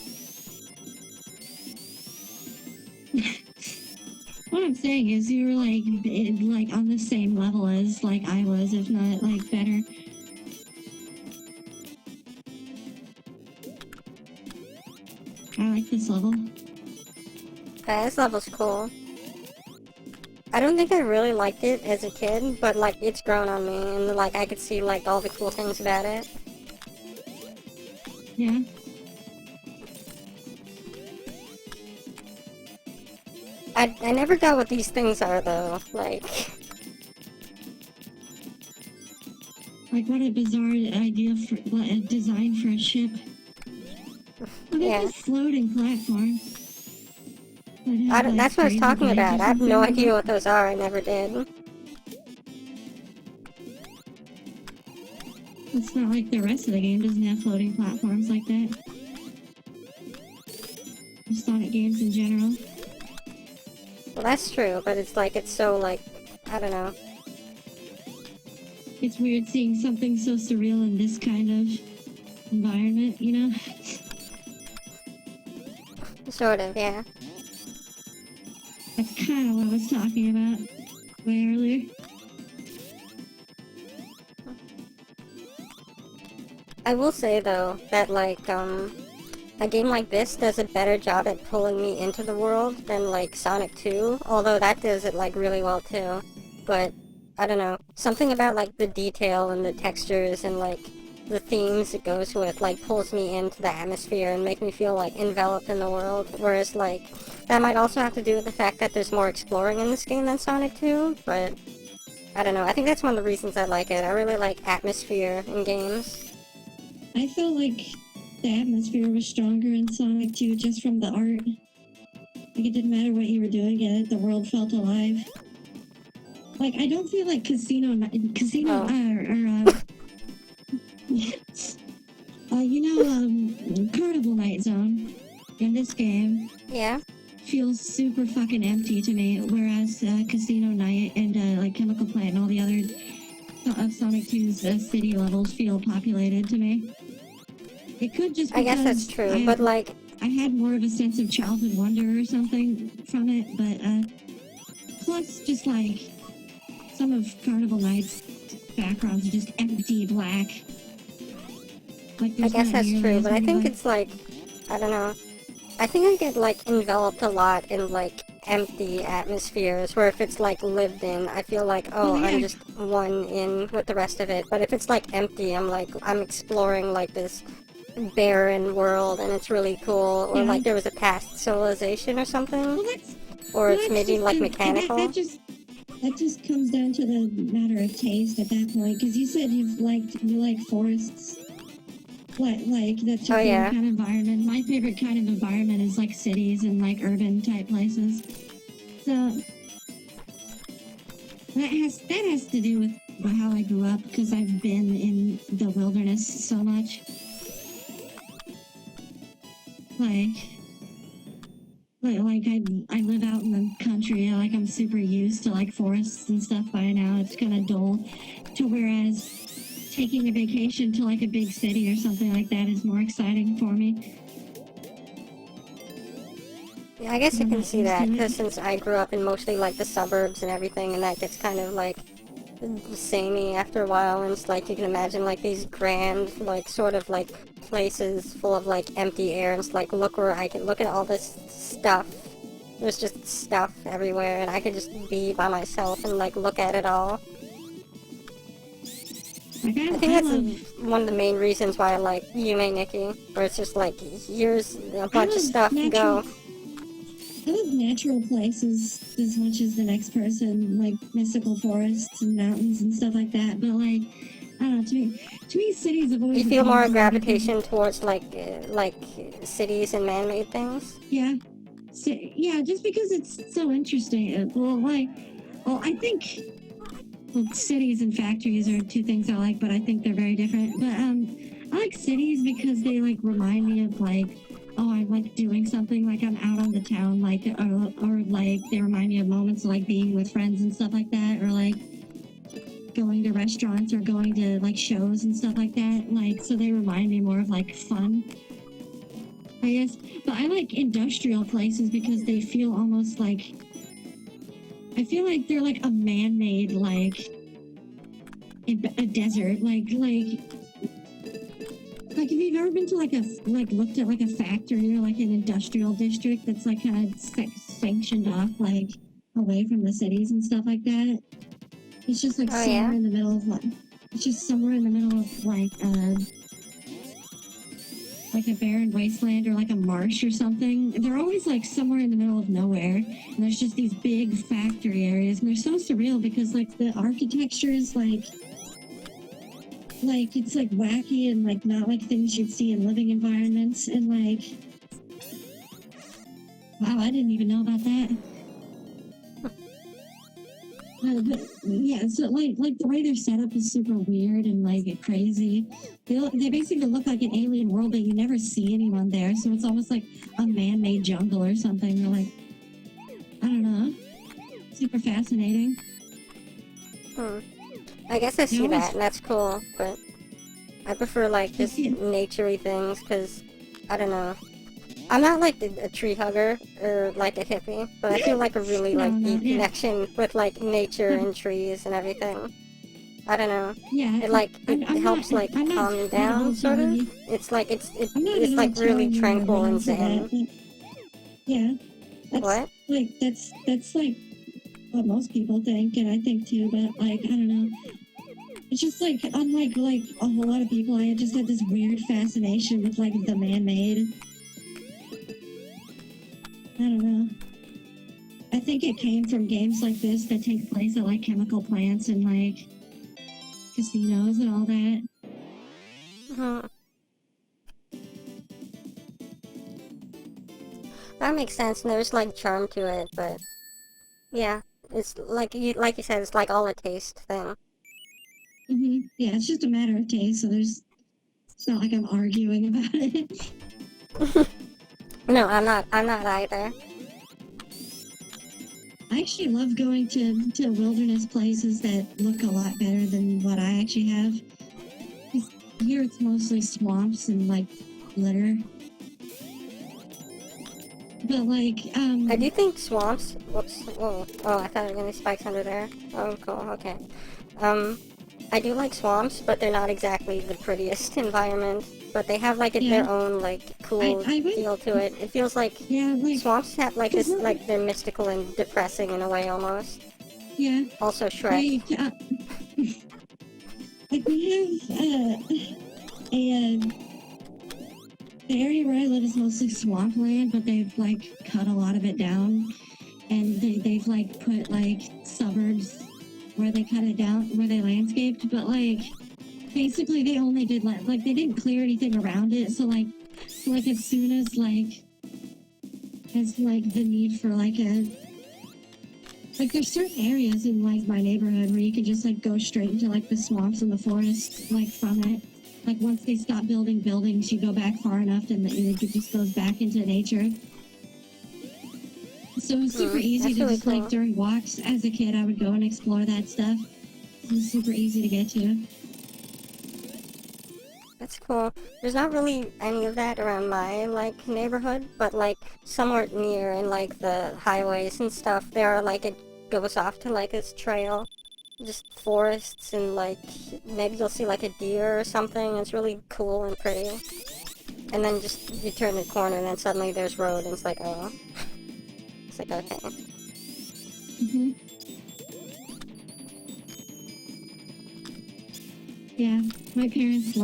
What I'm saying is you were like on the same level as like I was, if not like better. I like this level. Yeah, this level's cool. I don't think I really liked it as a kid, but like it's grown on me and like I could see like all the cool things about it. Yeah. I never got what these things are though, like... Like what a bizarre idea for a design for a ship. Well, they're Yeah. just floating platforms. That's what I was talking about. I have no idea what those are, I never did. It's not like the rest of the game doesn't have floating platforms like that. Sonic games in general. Well, that's true, but it's like, it's so like, I don't know. It's weird seeing something so surreal in this kind of environment, you know? Sort of, yeah. That's kind of what I was talking about way earlier. I will say though, that like, a game like this does a better job at pulling me into the world than like Sonic 2, although that does it like really well too. But, I don't know, something about like the detail and the textures and like the themes it goes with like pulls me into the atmosphere and make me feel like enveloped in the world, whereas like, that might also have to do with the fact that there's more exploring in this game than Sonic 2, but I don't know, I think that's one of the reasons I like it. I really like atmosphere in games. I felt like the atmosphere was stronger in Sonic 2 just from the art. Like it didn't matter what you were doing in it, the world felt alive. Like I don't feel like Carnival Night Zone in this game Yeah? feels super fucking empty to me, whereas Casino Night and like Chemical Plant and all the other of Sonic 2's city levels feel populated to me. It could just I guess that's true, but like... I had more of a sense of childhood wonder or something from it, but plus just like some of Carnival Night's backgrounds are just empty black. Like I guess that's true, but I think it's like, I don't know. I think I get like enveloped a lot in like empty atmospheres, where if it's like lived in, I feel like, oh, yeah. I'm just one in with the rest of it. But if it's like empty, I'm exploring like this barren world, and it's really cool. Or Yeah. like there was a past civilization or something, Well, or it's that's maybe just like the- mechanical. that just comes down to the matter of taste at that point, because you said you like forests, like that's your Oh, favorite yeah. kind of environment. My favorite kind of environment is like cities and like urban type places. So that has to do with how I grew up, because I've been in the wilderness so much. Like I live out in the country. Like I'm super used to like forests and stuff by now. It's kind of dull. To whereas taking a vacation to like a big city or something like that is more exciting for me. Yeah, I guess I I'm can not see used that, to it. because since I grew up in mostly like the suburbs and everything, and that gets kind of like samey after a while, and it's like you can imagine like these grand, like sort of like places full of like empty air, and it's like look where I can look at all this stuff. There's just stuff everywhere, and I could just be by myself and like look at it all. Like I think that's one of the main reasons why I like Yume Nikki, where it's just like here's a bunch of stuff, go. I love natural places as much as the next person, like mystical forests and mountains and stuff like that. But like, I don't know. To me, cities have always. You feel appealed more to me gravitation towards like cities and man-made things. Yeah, yeah, just because it's so interesting. Well, I think cities and factories are two things I like, but I think they're very different. But I like cities because they like remind me of like, oh, I'm like doing something, like I'm out on the town, like or like they remind me of moments of like being with friends and stuff like that, or like going to restaurants or going to like shows and stuff like that. Like, so they remind me more of like fun, I guess. But I like industrial places because they feel almost like, I feel like they're like a man-made, like a desert, like if you've ever been to looked at like a factory or like an industrial district that's like kind of sanctioned off, like away from the cities and stuff like that. It's just like somewhere in the middle of like a barren wasteland or like a marsh or something. They're always like somewhere in the middle of nowhere, and there's just these big factory areas, and they're so surreal because like the architecture is like it's like wacky and like not like things you'd see in living environments, and like, wow, I didn't even know about that. But yeah, so like the way they're set up is super weird and like crazy. They basically look like an alien world, but you never see anyone there. So it's almost like a man-made jungle or something. Or like, I don't know, super fascinating. I guess I see that, and that's cool. But I prefer like just naturey things, because I don't know. I'm not like a tree hugger or like a hippie, but I feel like a really like deep connection with like nature and trees and everything. I don't know. Yeah, it helps like calm me down, sort of. It's like it's like really tranquil and zen. Yeah. What? Like that's like what most people think, and I think too. But like, I don't know. It's just like, unlike like a whole lot of people, I just had this weird fascination with like the man-made. I don't know. I think it came from games like this that take place at like chemical plants and like casinos and all that. That makes sense, and there's like charm to it, but yeah, it's like you said, it's like all a taste thing. Yeah, it's just a matter of taste. So it's not like I'm arguing about it. No, I'm not either. I actually love going to wilderness places that look a lot better than what I actually have. Here it's mostly swamps and like litter. But like, I do think swamps. Whoops. Whoa. Oh, I thought there were gonna be spikes under there. Oh, cool. Okay. I do like swamps, but they're not exactly the prettiest environment. but they have like Yeah. their own like cool I went- feel to it. It feels like Yeah, like, swamps have like Cause this, we're- like they're mystical and depressing in a way almost. yeah, Also Shrek. like, like we have, the area where I live is mostly swampland, but they've like cut a lot of it down, and they've like put like suburbs where they cut it down, where they landscaped, but like basically they only did like they didn't clear anything around it, so like as soon as the need for like there's certain areas in like my neighborhood where you can just like go straight into like the swamps and the forest like from it. Like once they stop building buildings, you go back far enough and it just goes back into nature. So it's super easy that's to really just like cool. during walks as a kid, I would go and explore that stuff. It's super easy to get to. That's cool. There's not really any of that around my like neighborhood, but like somewhere near in like the highways and stuff, there are like it goes off to like this trail, just forests and like maybe you'll see like a deer or something. It's really cool and pretty. And then just you turn the corner and then suddenly there's road and it's like oh, it's like okay. hmm Yeah, my parents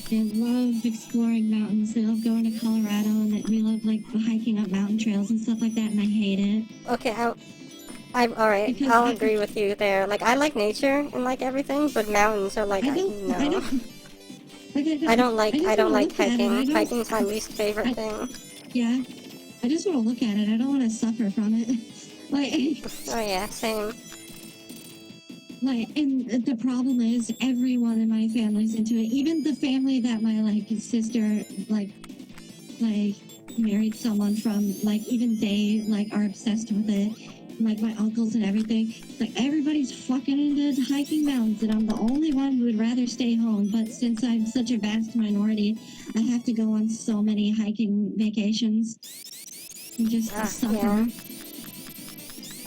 they love exploring mountains. They love going to Colorado, and we love like hiking up mountain trails and stuff like that. And I hate it. Okay, I'm alright. Because I'll agree with you there. Like I like nature and like everything, but mountains are like I no. don't like. I don't like just hiking. wanna look at it. Hiking's my least favorite I- thing. Yeah, I just want to look at it. I don't want to suffer from it. Like, Oh yeah, same. and the problem is everyone in my family's into it. Even the family that my like sister like married someone from, like even they like are obsessed with it. Like my uncles and everything. Like everybody's fucking into hiking mountains, and I'm the only one who would rather stay home. But since I'm such a vast minority, I have to go on so many hiking vacations and just suffer. Yeah.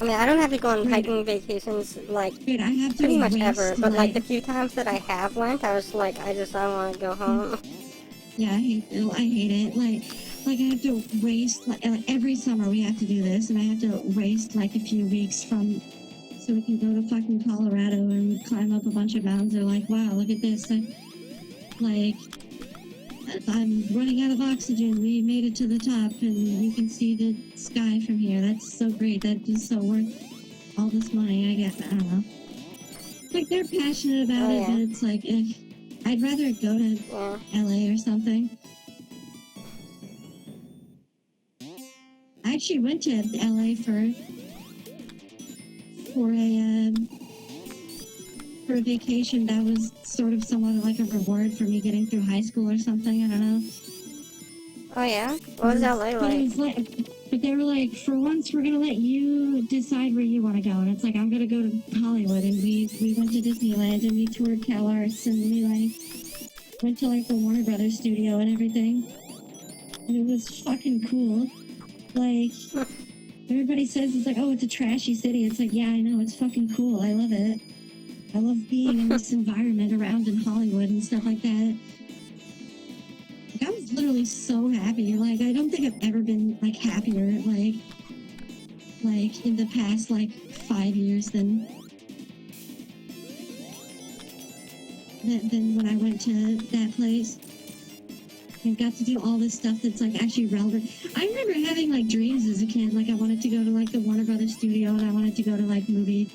I mean, I don't have to go on Right. hiking vacations like Dude, I have to pretty much waste, ever, but like the few times that I have went, I was like, I want to go home. Yeah, I hate it. Like I have to waste every summer we have to do this, and I have to waste like a few weeks so we can go to fucking Colorado and climb up a bunch of mountains. They're like, wow, look at this. I'm running out of oxygen. We made it to the top, and you can see the sky from here. That's so great. That is so worth all this money. I guess I don't know. Like they're passionate about it, but it's like I'd rather go to LA or something. I actually went to LA for a vacation that was sort of somewhat like a reward for me getting through high school or something. I don't know. Oh yeah? What was LA But it like? was but they were like, for once we're gonna let you decide where you want to go, and it's like I'm gonna go to Hollywood, and we went to Disneyland and we toured Cal Arts and we like went to like the Warner Brothers studio and everything, and it was fucking cool. Like everybody says it's like, oh, it's a trashy city. It's like, yeah, I know, it's fucking cool. I love it. I love being in this environment around in Hollywood and stuff like that. Like, I was literally so happy. Like, I don't think I've ever been, like, happier, like in the past, like, 5 years than when I went to that place. And got to do all this stuff that's, like, actually relevant. I remember having, like, dreams as a kid. Like, I wanted to go to, like, the Warner Brothers studio, and I wanted to go to, like, movie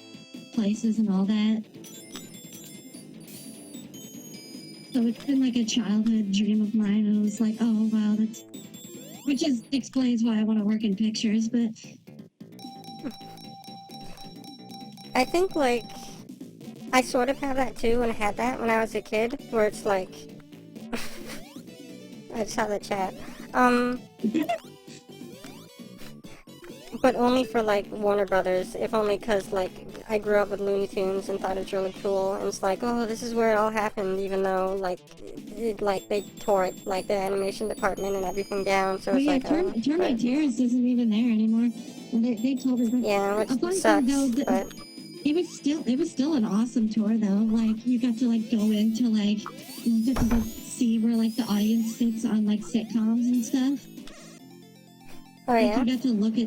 places and all that. So it's been like a childhood dream of mine, and I was like, oh wow, which explains why I want to work in pictures. But I think like I sort of have that too, and had that when I was a kid, where it's like I just saw the chat. But only for like Warner Brothers, if only because like I grew up with Looney Tunes and thought it was really cool, and it's like, oh, this is where it all happened, even though like they tore it, like the animation department and everything down, so it's like Termite Terrace isn't even there anymore. And they told us. Yeah, which sucks, but it was still an awesome tour though. Like you got to like go into like you get to like see where like the audience sits on like sitcoms and stuff. Oh Like yeah? you got to look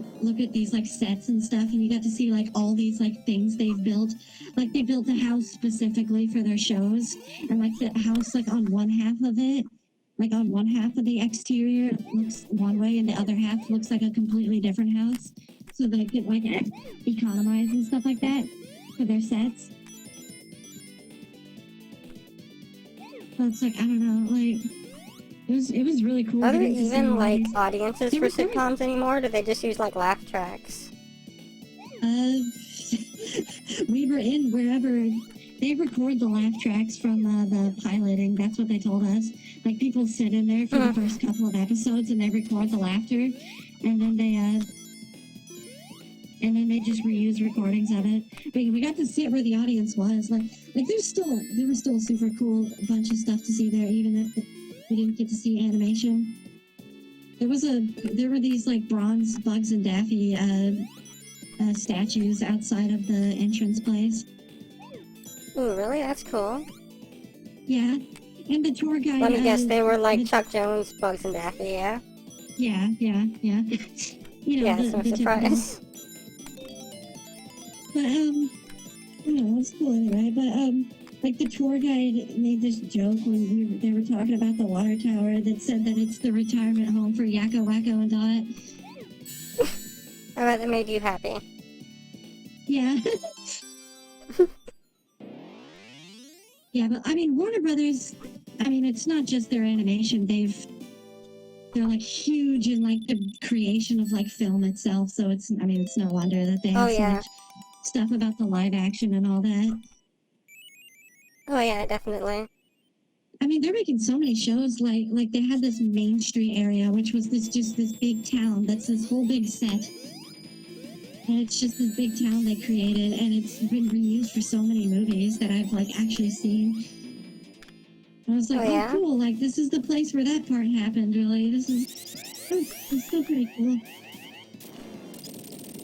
at these like sets and stuff, and you got to see like all these like things they've built. Like they built a house specifically for their shows, and like the house like on one half of it, like on one half of the exterior looks one way, and the other half looks like a completely different house. So they could like economize and stuff like that for their sets. So it's like I don't know, like it was really cool. Are there getting to see even all like these- audiences There for were- sitcoms anymore? Or do they just use like laugh tracks? We were in wherever they record the laugh tracks from the piloting. That's what they told us. Like people sit in there for the first couple of episodes and they record the laughter, and then they just reuse recordings of it. But we got to sit where the audience was. Like there was still a super cool bunch of stuff to see there, even if we didn't get to see animation. There were these like bronze Bugs and Daffy statues outside of the entrance place. Ooh, really? That's cool. Yeah, and the tour guide. Let me guess, they were like the- Chuck Jones, Bugs, and Daffy, yeah? Yeah. You know, Yeah, the, it's no the typical. surprise. But you know, it's cool anyway. But like the tour guide made this joke when they were talking about the water tower that said that it's the retirement home for Yakko, Wacko, and Dot. I bet that made you happy. Yeah. Yeah, but I mean, Warner Brothers, I mean, it's not just their animation. They're like huge in like the creation of like film itself. So it's no wonder that they have so yeah. much stuff about the live action and all that. Oh yeah, definitely. I mean, they're making so many shows. Like they had this Main Street area, which was this big town that's this whole big set. And it's just this big town they created, and it's been reused for so many movies that I've like actually seen. And I was like, Oh, yeah? cool! Like this is the place where that part happened. Really, it's still pretty cool.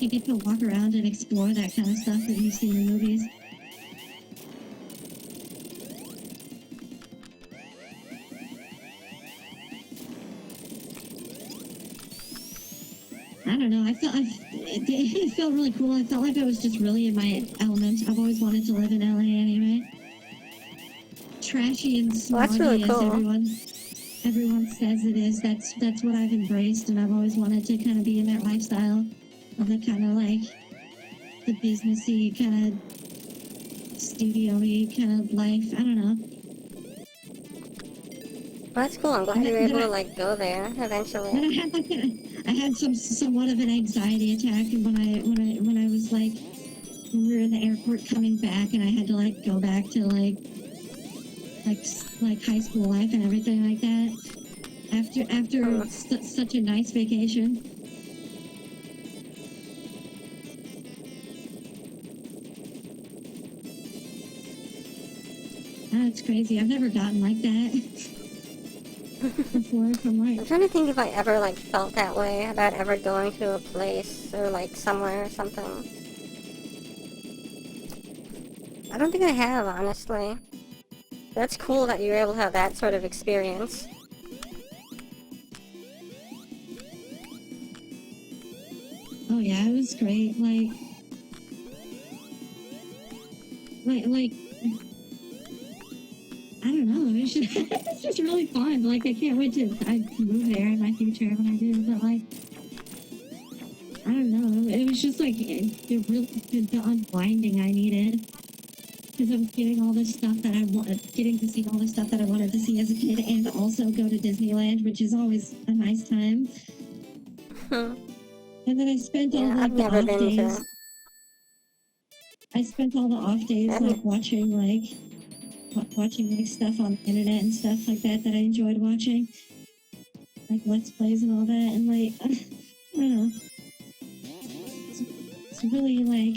You get to walk around and explore that kind of stuff that you see in movies. I don't know. It felt really cool. I felt like I was just really in my element. I've always wanted to live in LA anyway. Trashy and Well, that's smoggy really as cool. everyone says it is. That's what I've embraced, and I've always wanted to kind of be in that lifestyle of the kind of like the businessy kind of studio-y kind of life. I don't know. Well, that's cool. I'm glad you were able to like go there eventually. And I had somewhat of an anxiety attack when I was like when we were in the airport coming back, and I had to like go back to like high school life and everything like that after such a nice vacation. That's crazy. I've never gotten like that before from I'm like. trying to think if I ever like felt that way about ever going to a place or like somewhere or something. I don't think I have, honestly. That's cool that you were able to have that sort of experience. Oh yeah, it was great. Like I don't know. It's just really fun. Like I can't wait to move there in my future when I do. But like I don't know. It was just like the unwinding I needed. Because I was getting all this stuff that getting to see all this stuff that I wanted to see as a kid, and also go to Disneyland, which is always a nice time. And then I spent all Yeah, like I've the never off been days. to. I spent all the off days Haven't- like watching like stuff on the internet and stuff like that I enjoyed watching, like Let's Plays and all that, and like I don't know. It's really like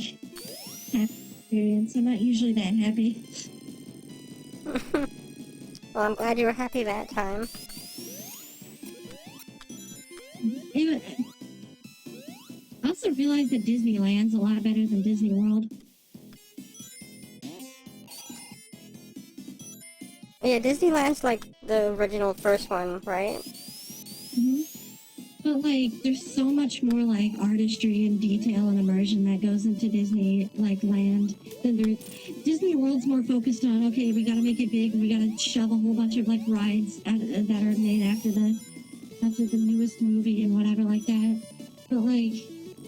happy experience. I'm not usually that happy. Well, I'm glad you were happy that time. Anyway, I also realized that Disneyland's a lot better than Disney World. Yeah, Disneyland's like the original first one, right? Hmm. But like, there's so much more like artistry and detail and immersion that goes into Disney like land than there. Disney World's more focused on, okay, we gotta make it big, we gotta shove a whole bunch of like rides that are made after the newest movie and whatever like that. But like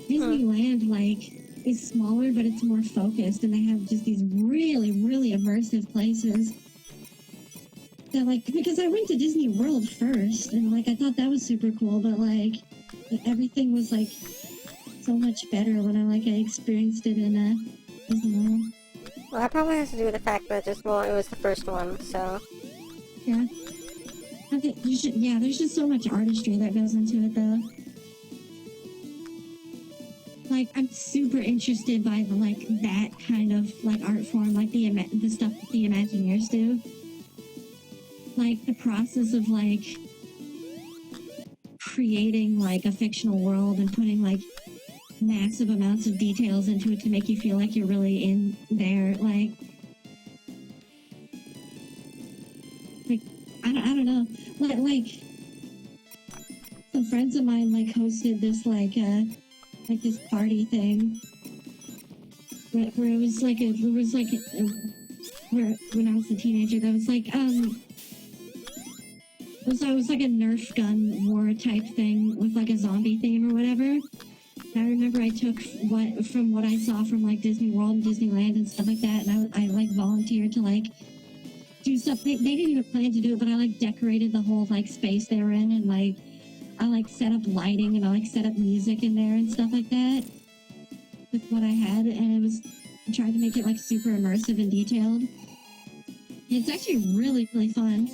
Disneyland like is smaller, but it's more focused, and they have just these really really immersive places. That like, because I went to Disney World first, and like I thought that was super cool, but like everything was like so much better when I experienced it in Disney World. Well, that probably has to do with the fact that it was the first one, so. Yeah. Okay, yeah, there's just so much artistry that goes into it though. Like, I'm super interested by that kind of like art form, like the stuff that the Imagineers do. Like the process of like creating like a fictional world and putting like massive amounts of details into it to make you feel like you're really in there. Like I don't know. Like some friends of mine like hosted this like this party thing where it was like where when I was a teenager that was like it was like a Nerf gun war type thing with like a zombie theme or whatever. And I remember I took what I saw from like Disney World and Disneyland and stuff like that, and I like volunteered to like do stuff. They didn't even plan to do it, but I like decorated the whole like space they were in, and like I like set up lighting and I like set up music in there and stuff like that with what I had, and I tried to make it like super immersive and detailed. It's actually really really fun.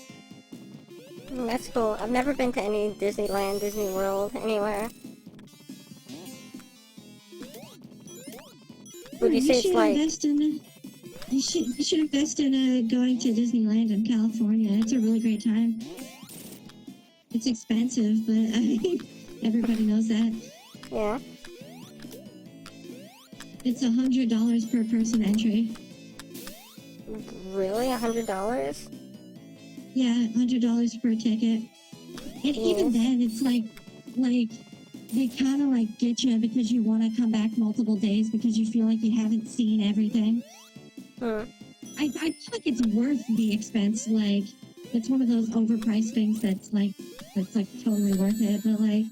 That's cool. I've never been to any Disneyland, Disney World, anywhere. Would you say it's like... You should invest in going to Disneyland in California. It's a really great time. It's expensive, but I think everybody knows that. Yeah. It's $100 per person entry. Really? $100? Yeah, $100 per ticket. And even then, it's like they kind of like get you because you want to come back multiple days because you feel like you haven't seen everything. I feel like it's worth the expense. Like, it's one of those overpriced things that's like totally worth it. But like,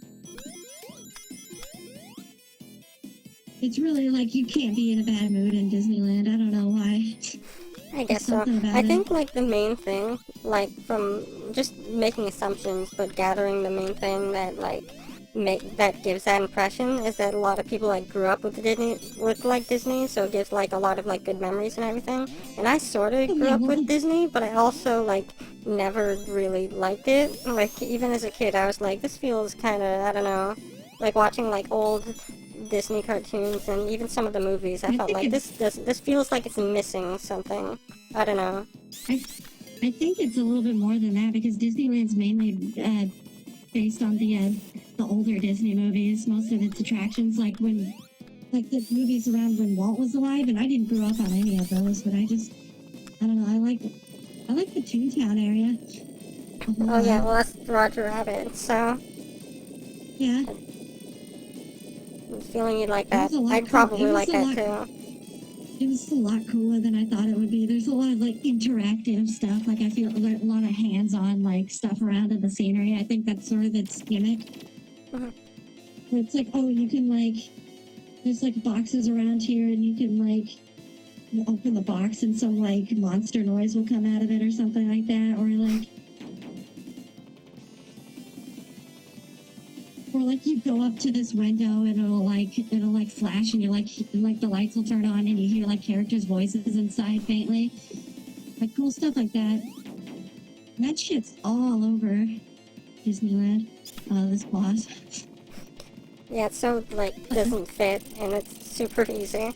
it's really like you can't be in a bad mood in Disneyland. I don't know why. I guess so. I think like the main thing, like from just making assumptions, but gathering the main thing that like that gives that impression is that a lot of people like grew up with Disney, so it gives like a lot of like good memories and everything. And I sort of grew up with Disney, but I also like never really liked it. Like even as a kid, I was like, this feels kind of, I don't know, like watching like old Disney cartoons and even some of the movies. I felt like this feels like it's missing something. I don't know. I think it's a little bit more than that because Disneyland's mainly based on the older Disney movies. Most of its attractions, like the movies around when Walt was alive, and I didn't grow up on any of those, but I don't know. I like the Toontown area. Oh yeah, well that's Roger Rabbit, so yeah. I'm feeling you'd like that. I'd probably like that too. It was a lot cooler than I thought it would be. There's a lot of like interactive stuff. Like I feel a lot of hands-on like stuff around in the scenery. I think that's sort of its gimmick. It's like, oh, you can like, there's like boxes around here, and you can like open the box, and some like monster noise will come out of it or something like that, or like you go up to this window and it'll like flash, and you like the lights will turn on and you hear like characters' voices inside faintly. Like cool stuff like that. That shit's all over Disneyland. This boss. Yeah, it's so like doesn't fit and it's super easy.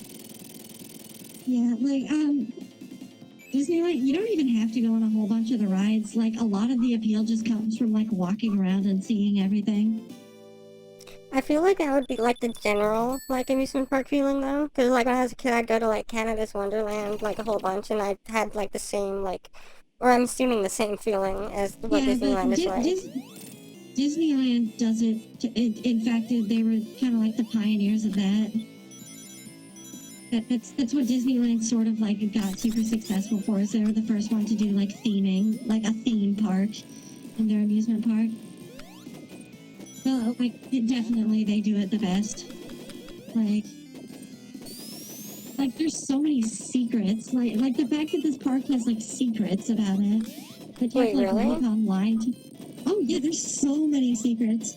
Yeah, like Disneyland, you don't even have to go on a whole bunch of the rides. Like a lot of the appeal just comes from like walking around and seeing everything. I feel like that would be like the general like amusement park feeling though, because like when I was a kid I'd go to like Canada's Wonderland like a whole bunch, and I had like the same like Or I'm assuming the same feeling as what Yeah, but Disneyland is like. Disneyland does it. In fact, they were kind of like the pioneers of that. That's what Disneyland sort of like got super successful for. Is they were the first one to do like theming, like a theme park in their amusement park. Well, like definitely they do it the best. Like there's so many secrets. Like the fact that this park has like secrets about it that you have to like Wait, really? look online. Oh yeah, there's so many secrets.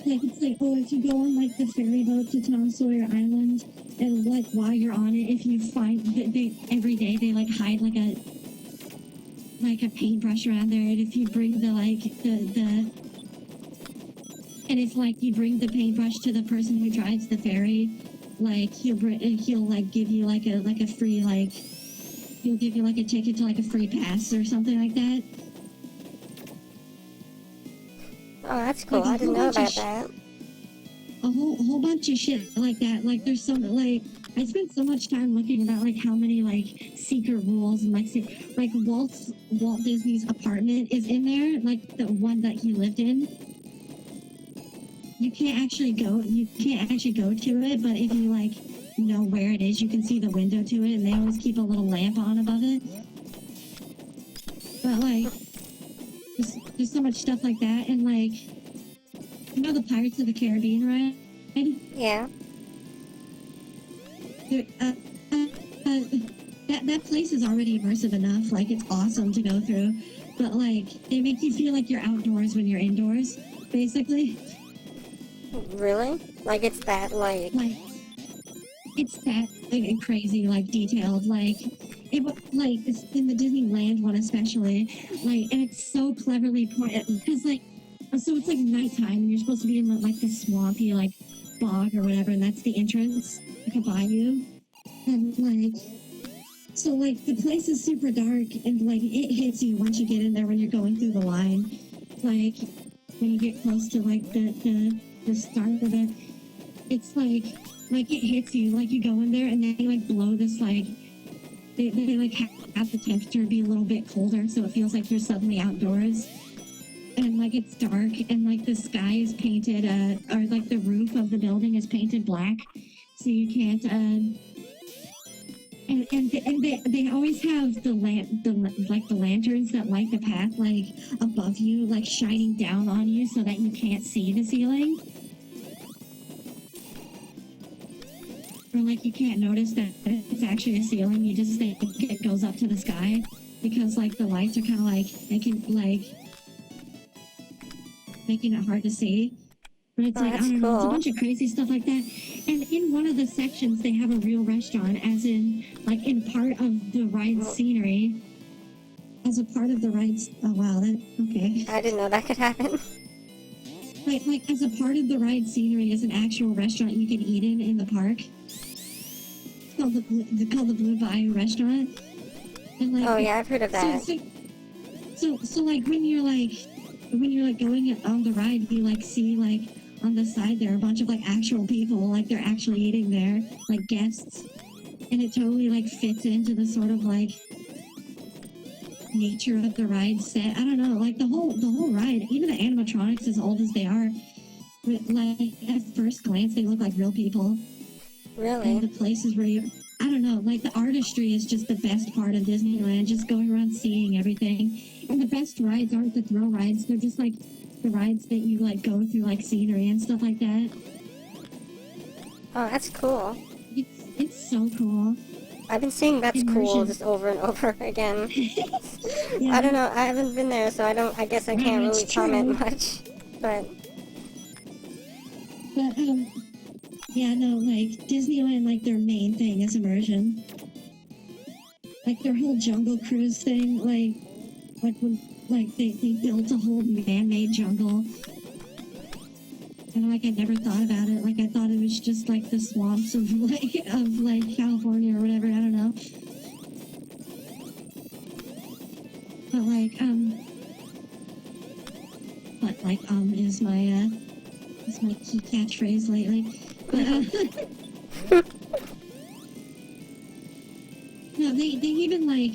Like it's like, oh, if you go on like the ferry boat to Tom Sawyer Island, and like while you're on it, if you find that they every day they like hide like a paintbrush around there, and if you bring the and if like you bring the paintbrush to the person who drives the ferry, like he'll like give you like a free like he'll give you like a ticket to like a free pass or something like that. Oh, that's cool. Like, a I didn't whole know bunch of about that. A whole bunch of shit like that. Like there's so like I spent so much time looking about like how many like secret rules and like Walt Disney's apartment is in there, like the one that he lived in. You can't actually go to it, but if you like know where it is, you can see the window to it, and they always keep a little lamp on above it. But like there's so much stuff like that, and like you know the Pirates of the Caribbean ride? Yeah. That place is already immersive enough. Like it's awesome to go through, but like they make you feel like you're outdoors when you're indoors, basically. Really? Like it's that like It's that like, crazy, like detailed, like it like it's in the Disneyland one especially, like, and it's so cleverly pointed because like so it's like nighttime and you're supposed to be in like the swampy like bog or whatever, and that's the entrance, like a bayou, and like so like the place is super dark and like it hits you once you get in there when you're going through the line, like when you get close to like the start of it, it's like it hits you, like you go in there and they like blow this like they like have the temperature be a little bit colder so it feels like you're suddenly outdoors, and like it's dark and like the sky is painted or like the roof of the building is painted black so you can't and they always have the lanterns that light the path like above you, like shining down on you so that you can't see the ceiling. Or like you can't notice that it's actually a ceiling, you just think it goes up to the sky because like the lights are kind of like making it hard to see. But it's like, I don't know, it's a bunch of crazy stuff like that. And in one of the sections they have a real restaurant, as in like in part of the ride scenery. As a part of the rides, oh wow, okay. I didn't know that could happen. Like as a part of the ride scenery is an actual restaurant you can eat in the park. It's called the Blue Bayou Restaurant. And like, Oh yeah, I've heard of that. So like when you're like going on the ride, you like see like on the side there are a bunch of like actual people, like they're actually eating there, like guests, and it totally like fits into the sort of like nature of the ride set. I don't know, like the whole ride, even the animatronics, as old as they are, like at first glance they look like real people. Really? And the places where you, I don't know, like the artistry is just the best part of Disneyland, just going around seeing everything. And the best rides aren't the thrill rides, they're just like the rides that you like go through like scenery and stuff like that. Oh, that's cool. It's so cool. I've been seeing that's cool just over and over again. Yeah. I don't know, I haven't been there, so I guess I can't really comment much. But yeah, no, like Disneyland, like their main thing is immersion. Like their whole Jungle Cruise thing, like when like they built a whole man-made jungle. And like I never thought about it. Like I thought it was just like the swamps of like California or whatever. I don't know. But like is my key catchphrase lately. But no, they even like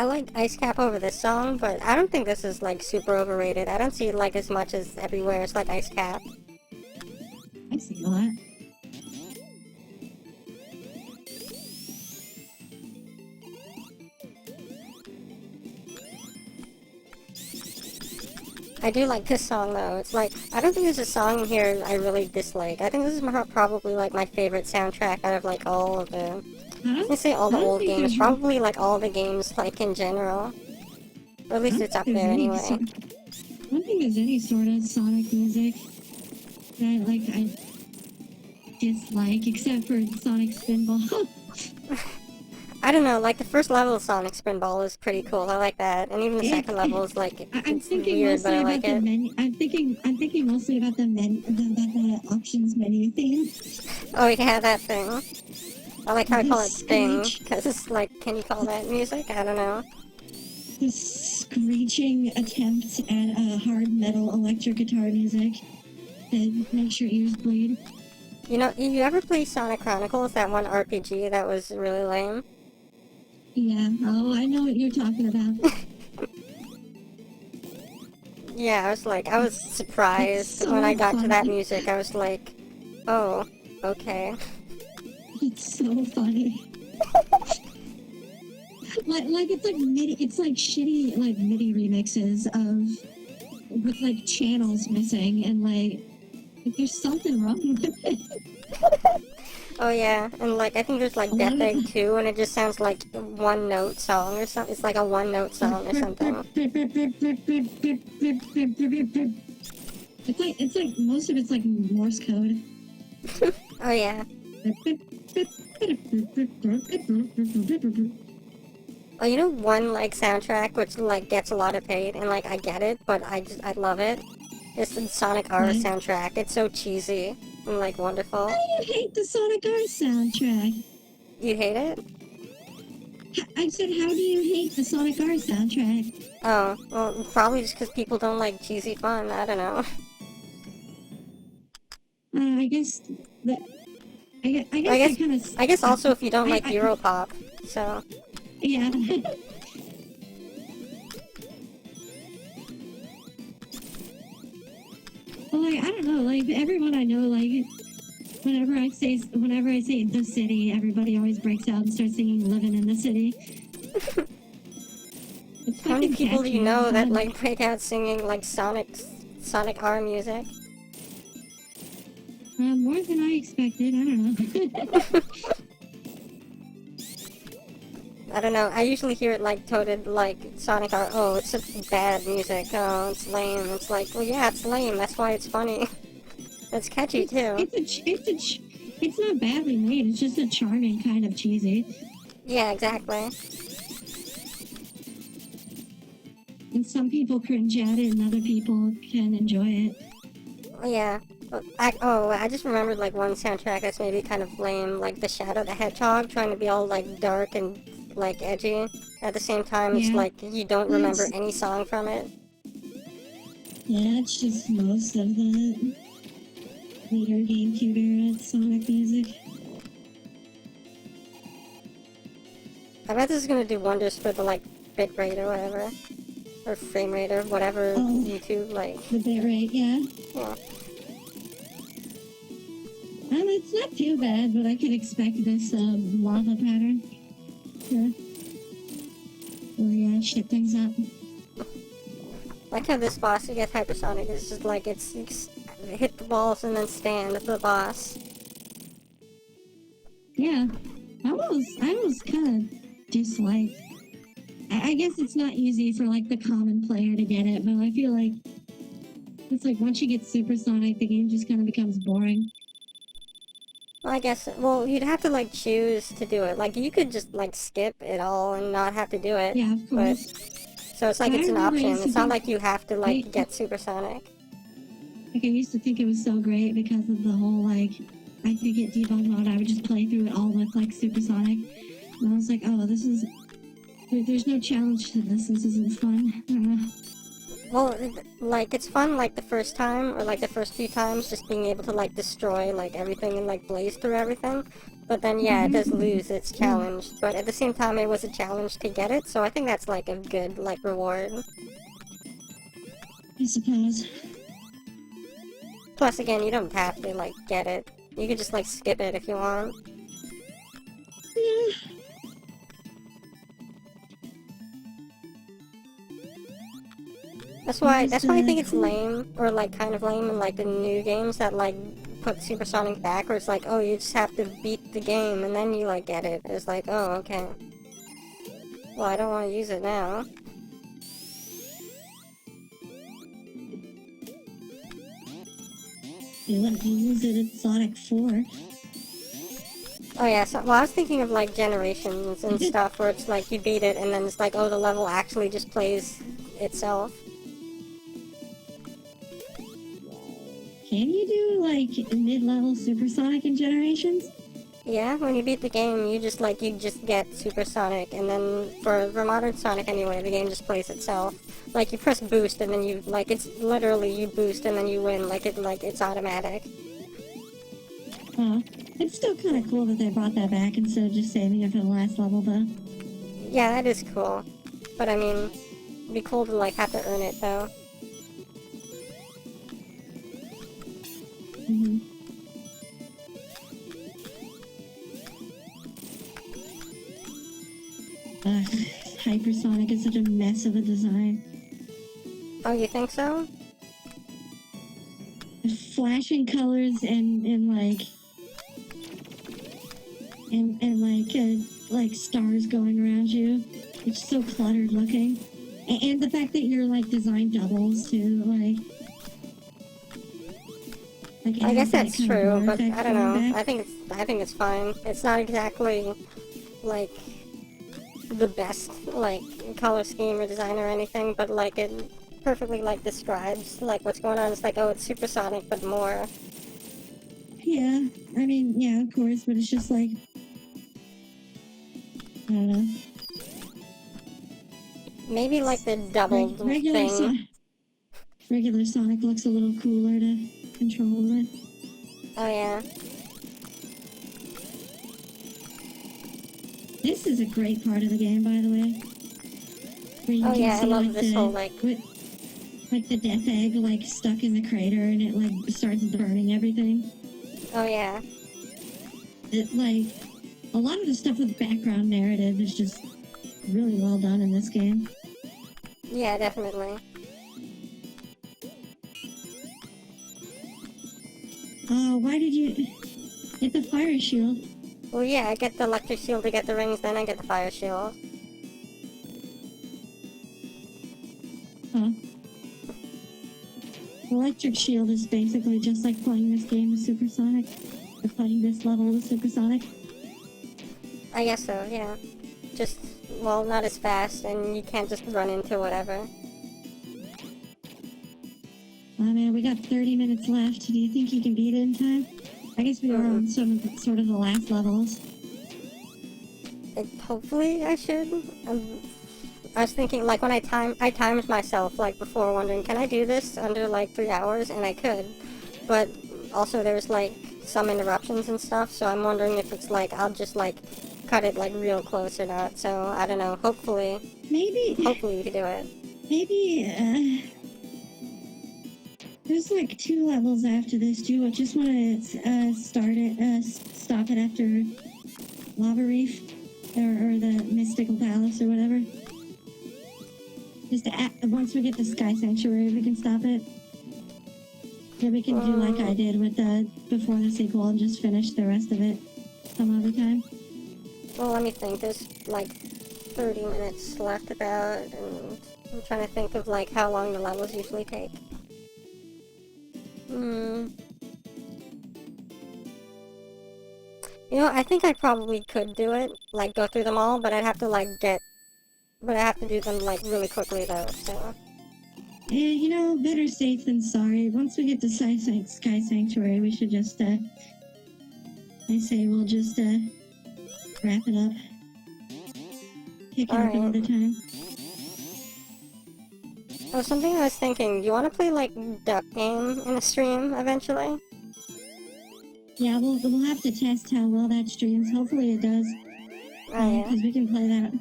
I like Ice Cap over this song, but I don't think this is like super overrated. I don't see it like as much as Everywhere. It's like Ice Cap. I see a lot. I do like this song though. It's like, I don't think there's a song here I really dislike. I think this is probably like my favorite soundtrack out of like all of the, I can say all the old games, probably like all the games like in general. Or at least it's up there anyway. I don't think there's any sort of Sonic music that like I dislike except for Sonic Spinball. I don't know, like the first level of Sonic Spinball is pretty cool. I like that, and even the second level is like it's weird, but I like it. I'm thinking mostly about the options menu theme. Oh yeah, that thing. I like how I call it thing because it's like, can you call that music? I don't know. The screeching attempt at hard metal electric guitar music that makes your ears bleed. You know, you ever play Sonic Chronicles? That one RPG that was really lame. Yeah, oh, I know what you're talking about. Yeah, I was surprised so when I got funny. to that music. I was like, oh, okay. It's so funny. like it's like MIDI, it's like shitty like MIDI remixes with like channels missing and like there's something wrong with it. Oh yeah, and like I think there's like Death Egg 2 and it just sounds like one note song or something. It's like a one note song or something. It's like most of it's like Morse code. Oh yeah. Oh, you know one like soundtrack which like gets a lot of hate and like I get it, but I love it. It's the Sonic R soundtrack. It's so cheesy and like wonderful. How do you hate the Sonic R soundtrack? You hate it? I said, how do you hate the Sonic R soundtrack? Oh, well, probably just because people don't like cheesy fun. I don't know. I guess that. I guess also if you don't like Europop, so. Yeah. Well, like, I don't know, like, everyone I know, like, whenever I say the city, everybody always breaks out and starts singing Living in the City. How many people do you know that, like, break out singing, like, Sonic R music? More than I expected, I don't know. I don't know, I usually hear it, like, toted, like, Sonic R, oh, it's such bad music, oh, it's lame. It's like, well, yeah, it's lame, that's why it's funny. It's catchy, too. It's not badly made, it's just a charming kind of cheesy. Yeah, exactly. And some people cringe at it, and other people can enjoy it. Yeah. I just remembered, like, one soundtrack that's maybe kind of lame, like the Shadow the Hedgehog, trying to be all, like, dark and, like, edgy. At the same time, it's like, you don't remember any song from it. Yeah, it's just most of the later GameCube era Sonic music. I bet this is gonna do wonders for the, like, bit rate or whatever. Or frame rate or whatever YouTube, like... The bit rate, yeah. Yeah. It's not too bad, but I could expect this lava pattern. Yeah. Or shit things up. Like how this boss, you get hypersonic, it's just like, it's hit the balls and then stand at the boss. Yeah. I was kind of dislike. I guess it's not easy for like the common player to get it, but I feel like it's like once you get supersonic, the game just kind of becomes boring. Well, I guess, well, you'd have to, like, choose to do it. Like, you could just, like, skip it all and not have to do it. Yeah, of course. But, so it's like it's an option. It's not like you have to, like, get supersonic. Like, I used to think it was so great because of the whole, like, I could get debug mode. I would just play through it all with, like, supersonic. And I was like, oh, this is... There's no challenge to this. This isn't fun. Well, like, it's fun, like, the first time, or, like, the first few times, just being able to, like, destroy, like, everything and, like, blaze through everything. But then, yeah, it does lose its challenge. But at the same time, it was a challenge to get it, so I think that's, like, a good, like, reward. I suppose. Plus, again, you don't have to, like, get it. You could just, like, skip it if you want. Yeah. That's why I think it's lame, or like kind of lame in like the new games that like put Supersonic back, where it's like, oh, you just have to beat the game and then you like get it. It's like, oh, okay. Well, I don't want to use it now. They let me use it in Sonic 4. Oh yeah, so well, I was thinking of like Generations and stuff, where it's like you beat it and then it's like, oh, the level actually just plays itself. Can you do, like, mid-level Supersonic in Generations? Yeah, when you beat the game, you just get Supersonic, and then for Modern Sonic anyway, the game just plays itself. Like, you press boost, and then you, like, it's literally you boost, and then you win, it's automatic. Huh. It's still kind of cool that they brought that back instead of just saving it for the last level, though. Yeah, that is cool. But, I mean, it'd be cool to, like, have to earn it, though. Mm-hmm. Hypersonic is such a mess of a design. Oh, you think so? Flashing colors and like stars going around you. It's so cluttered looking. And the fact that you're like design doubles too, like I guess that's kind of true, blur but effect I don't going know. back. I think it's fine. It's not exactly, like, the best, like, color scheme or design or anything, but, like, it perfectly, like, describes, like, what's going on. It's like, oh, it's Supersonic, but more. Yeah, I mean, yeah, of course, but it's just like, I don't know. Maybe, like, the doubled thing. Regular Sonic looks a little cooler to control with. Oh, yeah. This is a great part of the game, by the way. Where you Oh, can yeah, I see, love like, this whole, like... like the death egg, like, stuck in the crater and it, like, starts burning everything. Oh, yeah. It, like, a lot of the stuff with background narrative is just really well done in this game. Yeah, definitely. Oh, why did you get the fire shield? Well, yeah, I get the electric shield to get the rings, then I get the fire shield. Huh. Electric shield is basically just like playing this game with Supersonic. Or playing this level with Supersonic. I guess so, yeah. Just, well, not as fast, and you can't just run into whatever. Oh man, we got 30 minutes left. Do you think you can beat it in time? I guess we are on sort of the last levels. Hopefully I should. I was thinking, like, when I timed myself, like, before, wondering, can I do this under, like, 3 hours? And I could. But also there's, like, some interruptions and stuff, so I'm wondering if it's, like, I'll just, like, cut it, like, real close or not. So, I don't know. Hopefully we can do it. Maybe, there's, like, 2 levels after this. Do you just want to, stop it after Lava Reef? Or the Mystical Palace or whatever? Just once we get the Sky Sanctuary, we can stop it. Yeah, we can do like I did with before the sequel and just finish the rest of it some other time. Well, let me think. There's like 30 minutes left about, and I'm trying to think of like how long the levels usually take. You know, I think I probably could do it, like go through them all, but I'd have to but I have to do them like really quickly though, so. Yeah, you know, better safe than sorry. Once we get to Sky Sanctuary, we should just, I say we'll just, wrap it up. Pick it up another time. Oh, something I was thinking, do you want to play, like, Duck Game in a stream eventually? Yeah, we'll have to test how well that streams. Hopefully it does. Oh, yeah. Because we can play that.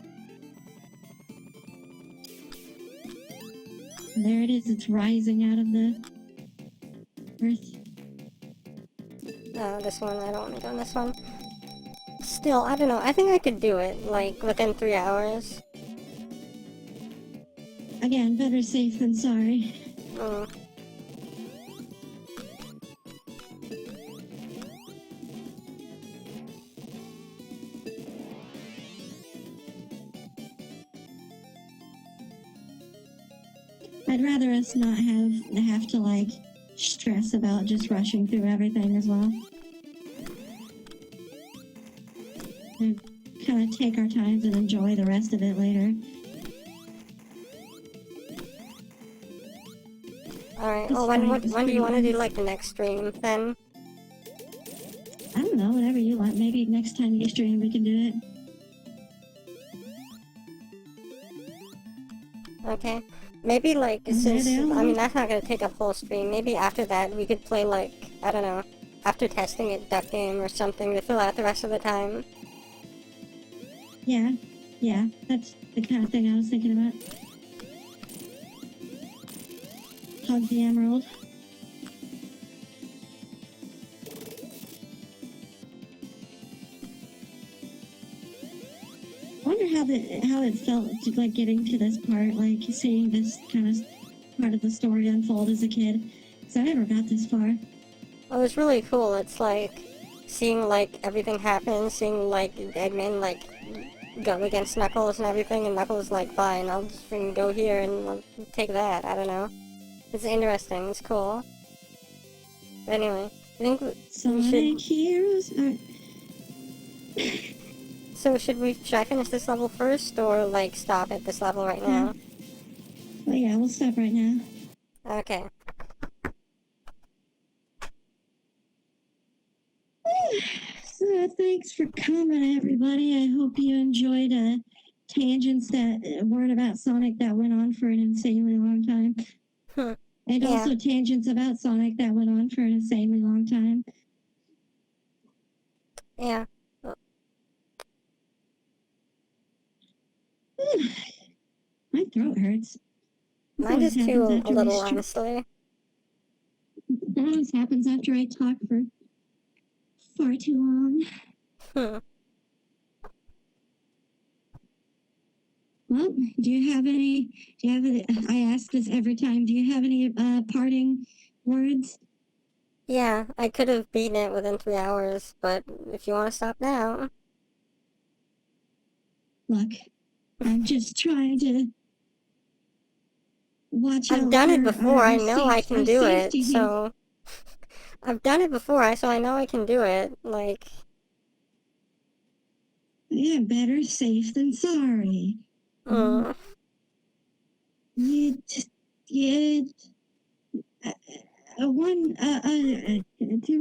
There it is. It's rising out of the earth. Oh, this one, I don't want to go on this one. Still, I don't know, I think I could do it, like, within 3 hours. Again, better safe than sorry. Mm. I'd rather us not have to like stress about just rushing through everything as well. And kind of take our times and enjoy the rest of it later. Alright, well, when do you want to do, like, the next stream, then? I don't know, whatever you want. Maybe next time you stream we can do it. Okay. Maybe, like, Okay, since, I then. mean, that's not gonna take up whole stream, maybe after that we could play, like, I don't know, after testing it, Duck Game or something to fill out the rest of the time. Yeah, that's the kind of thing I was thinking about. Hug the emerald. I wonder how it felt to like getting to this part, like seeing this kind of part of the story unfold as a kid. So I never got this far. Well, it was really cool. It's like seeing like everything happen, seeing like Eggman like go against Knuckles and everything, and Knuckles like, fine, I'll just freaking go here and I'll take that. I don't know. It's interesting. It's cool. But anyway, I think we Sonic should. Heroes. So should I finish this level first, or like stop at this level right now? Well, yeah, we'll stop right now. Okay. So thanks for coming, everybody. I hope you enjoyed tangents that weren't about Sonic that went on for an insanely long time. And Yeah. also tangents about Sonic that went on for an insanely long time. Yeah. My throat hurts. Mine This just always too, happens a after little, we stream. honestly. That always happens after I talk for far too long. Well, I ask this every time, do you have any parting words? Yeah, I could have beaten it within 3 hours, but if you want to stop now. Look, I'm just trying to watch out. I've done it for before, our I know I can do it, safety here. so... I've done it before, so I know I can do it, like... Yeah, better safe than sorry. You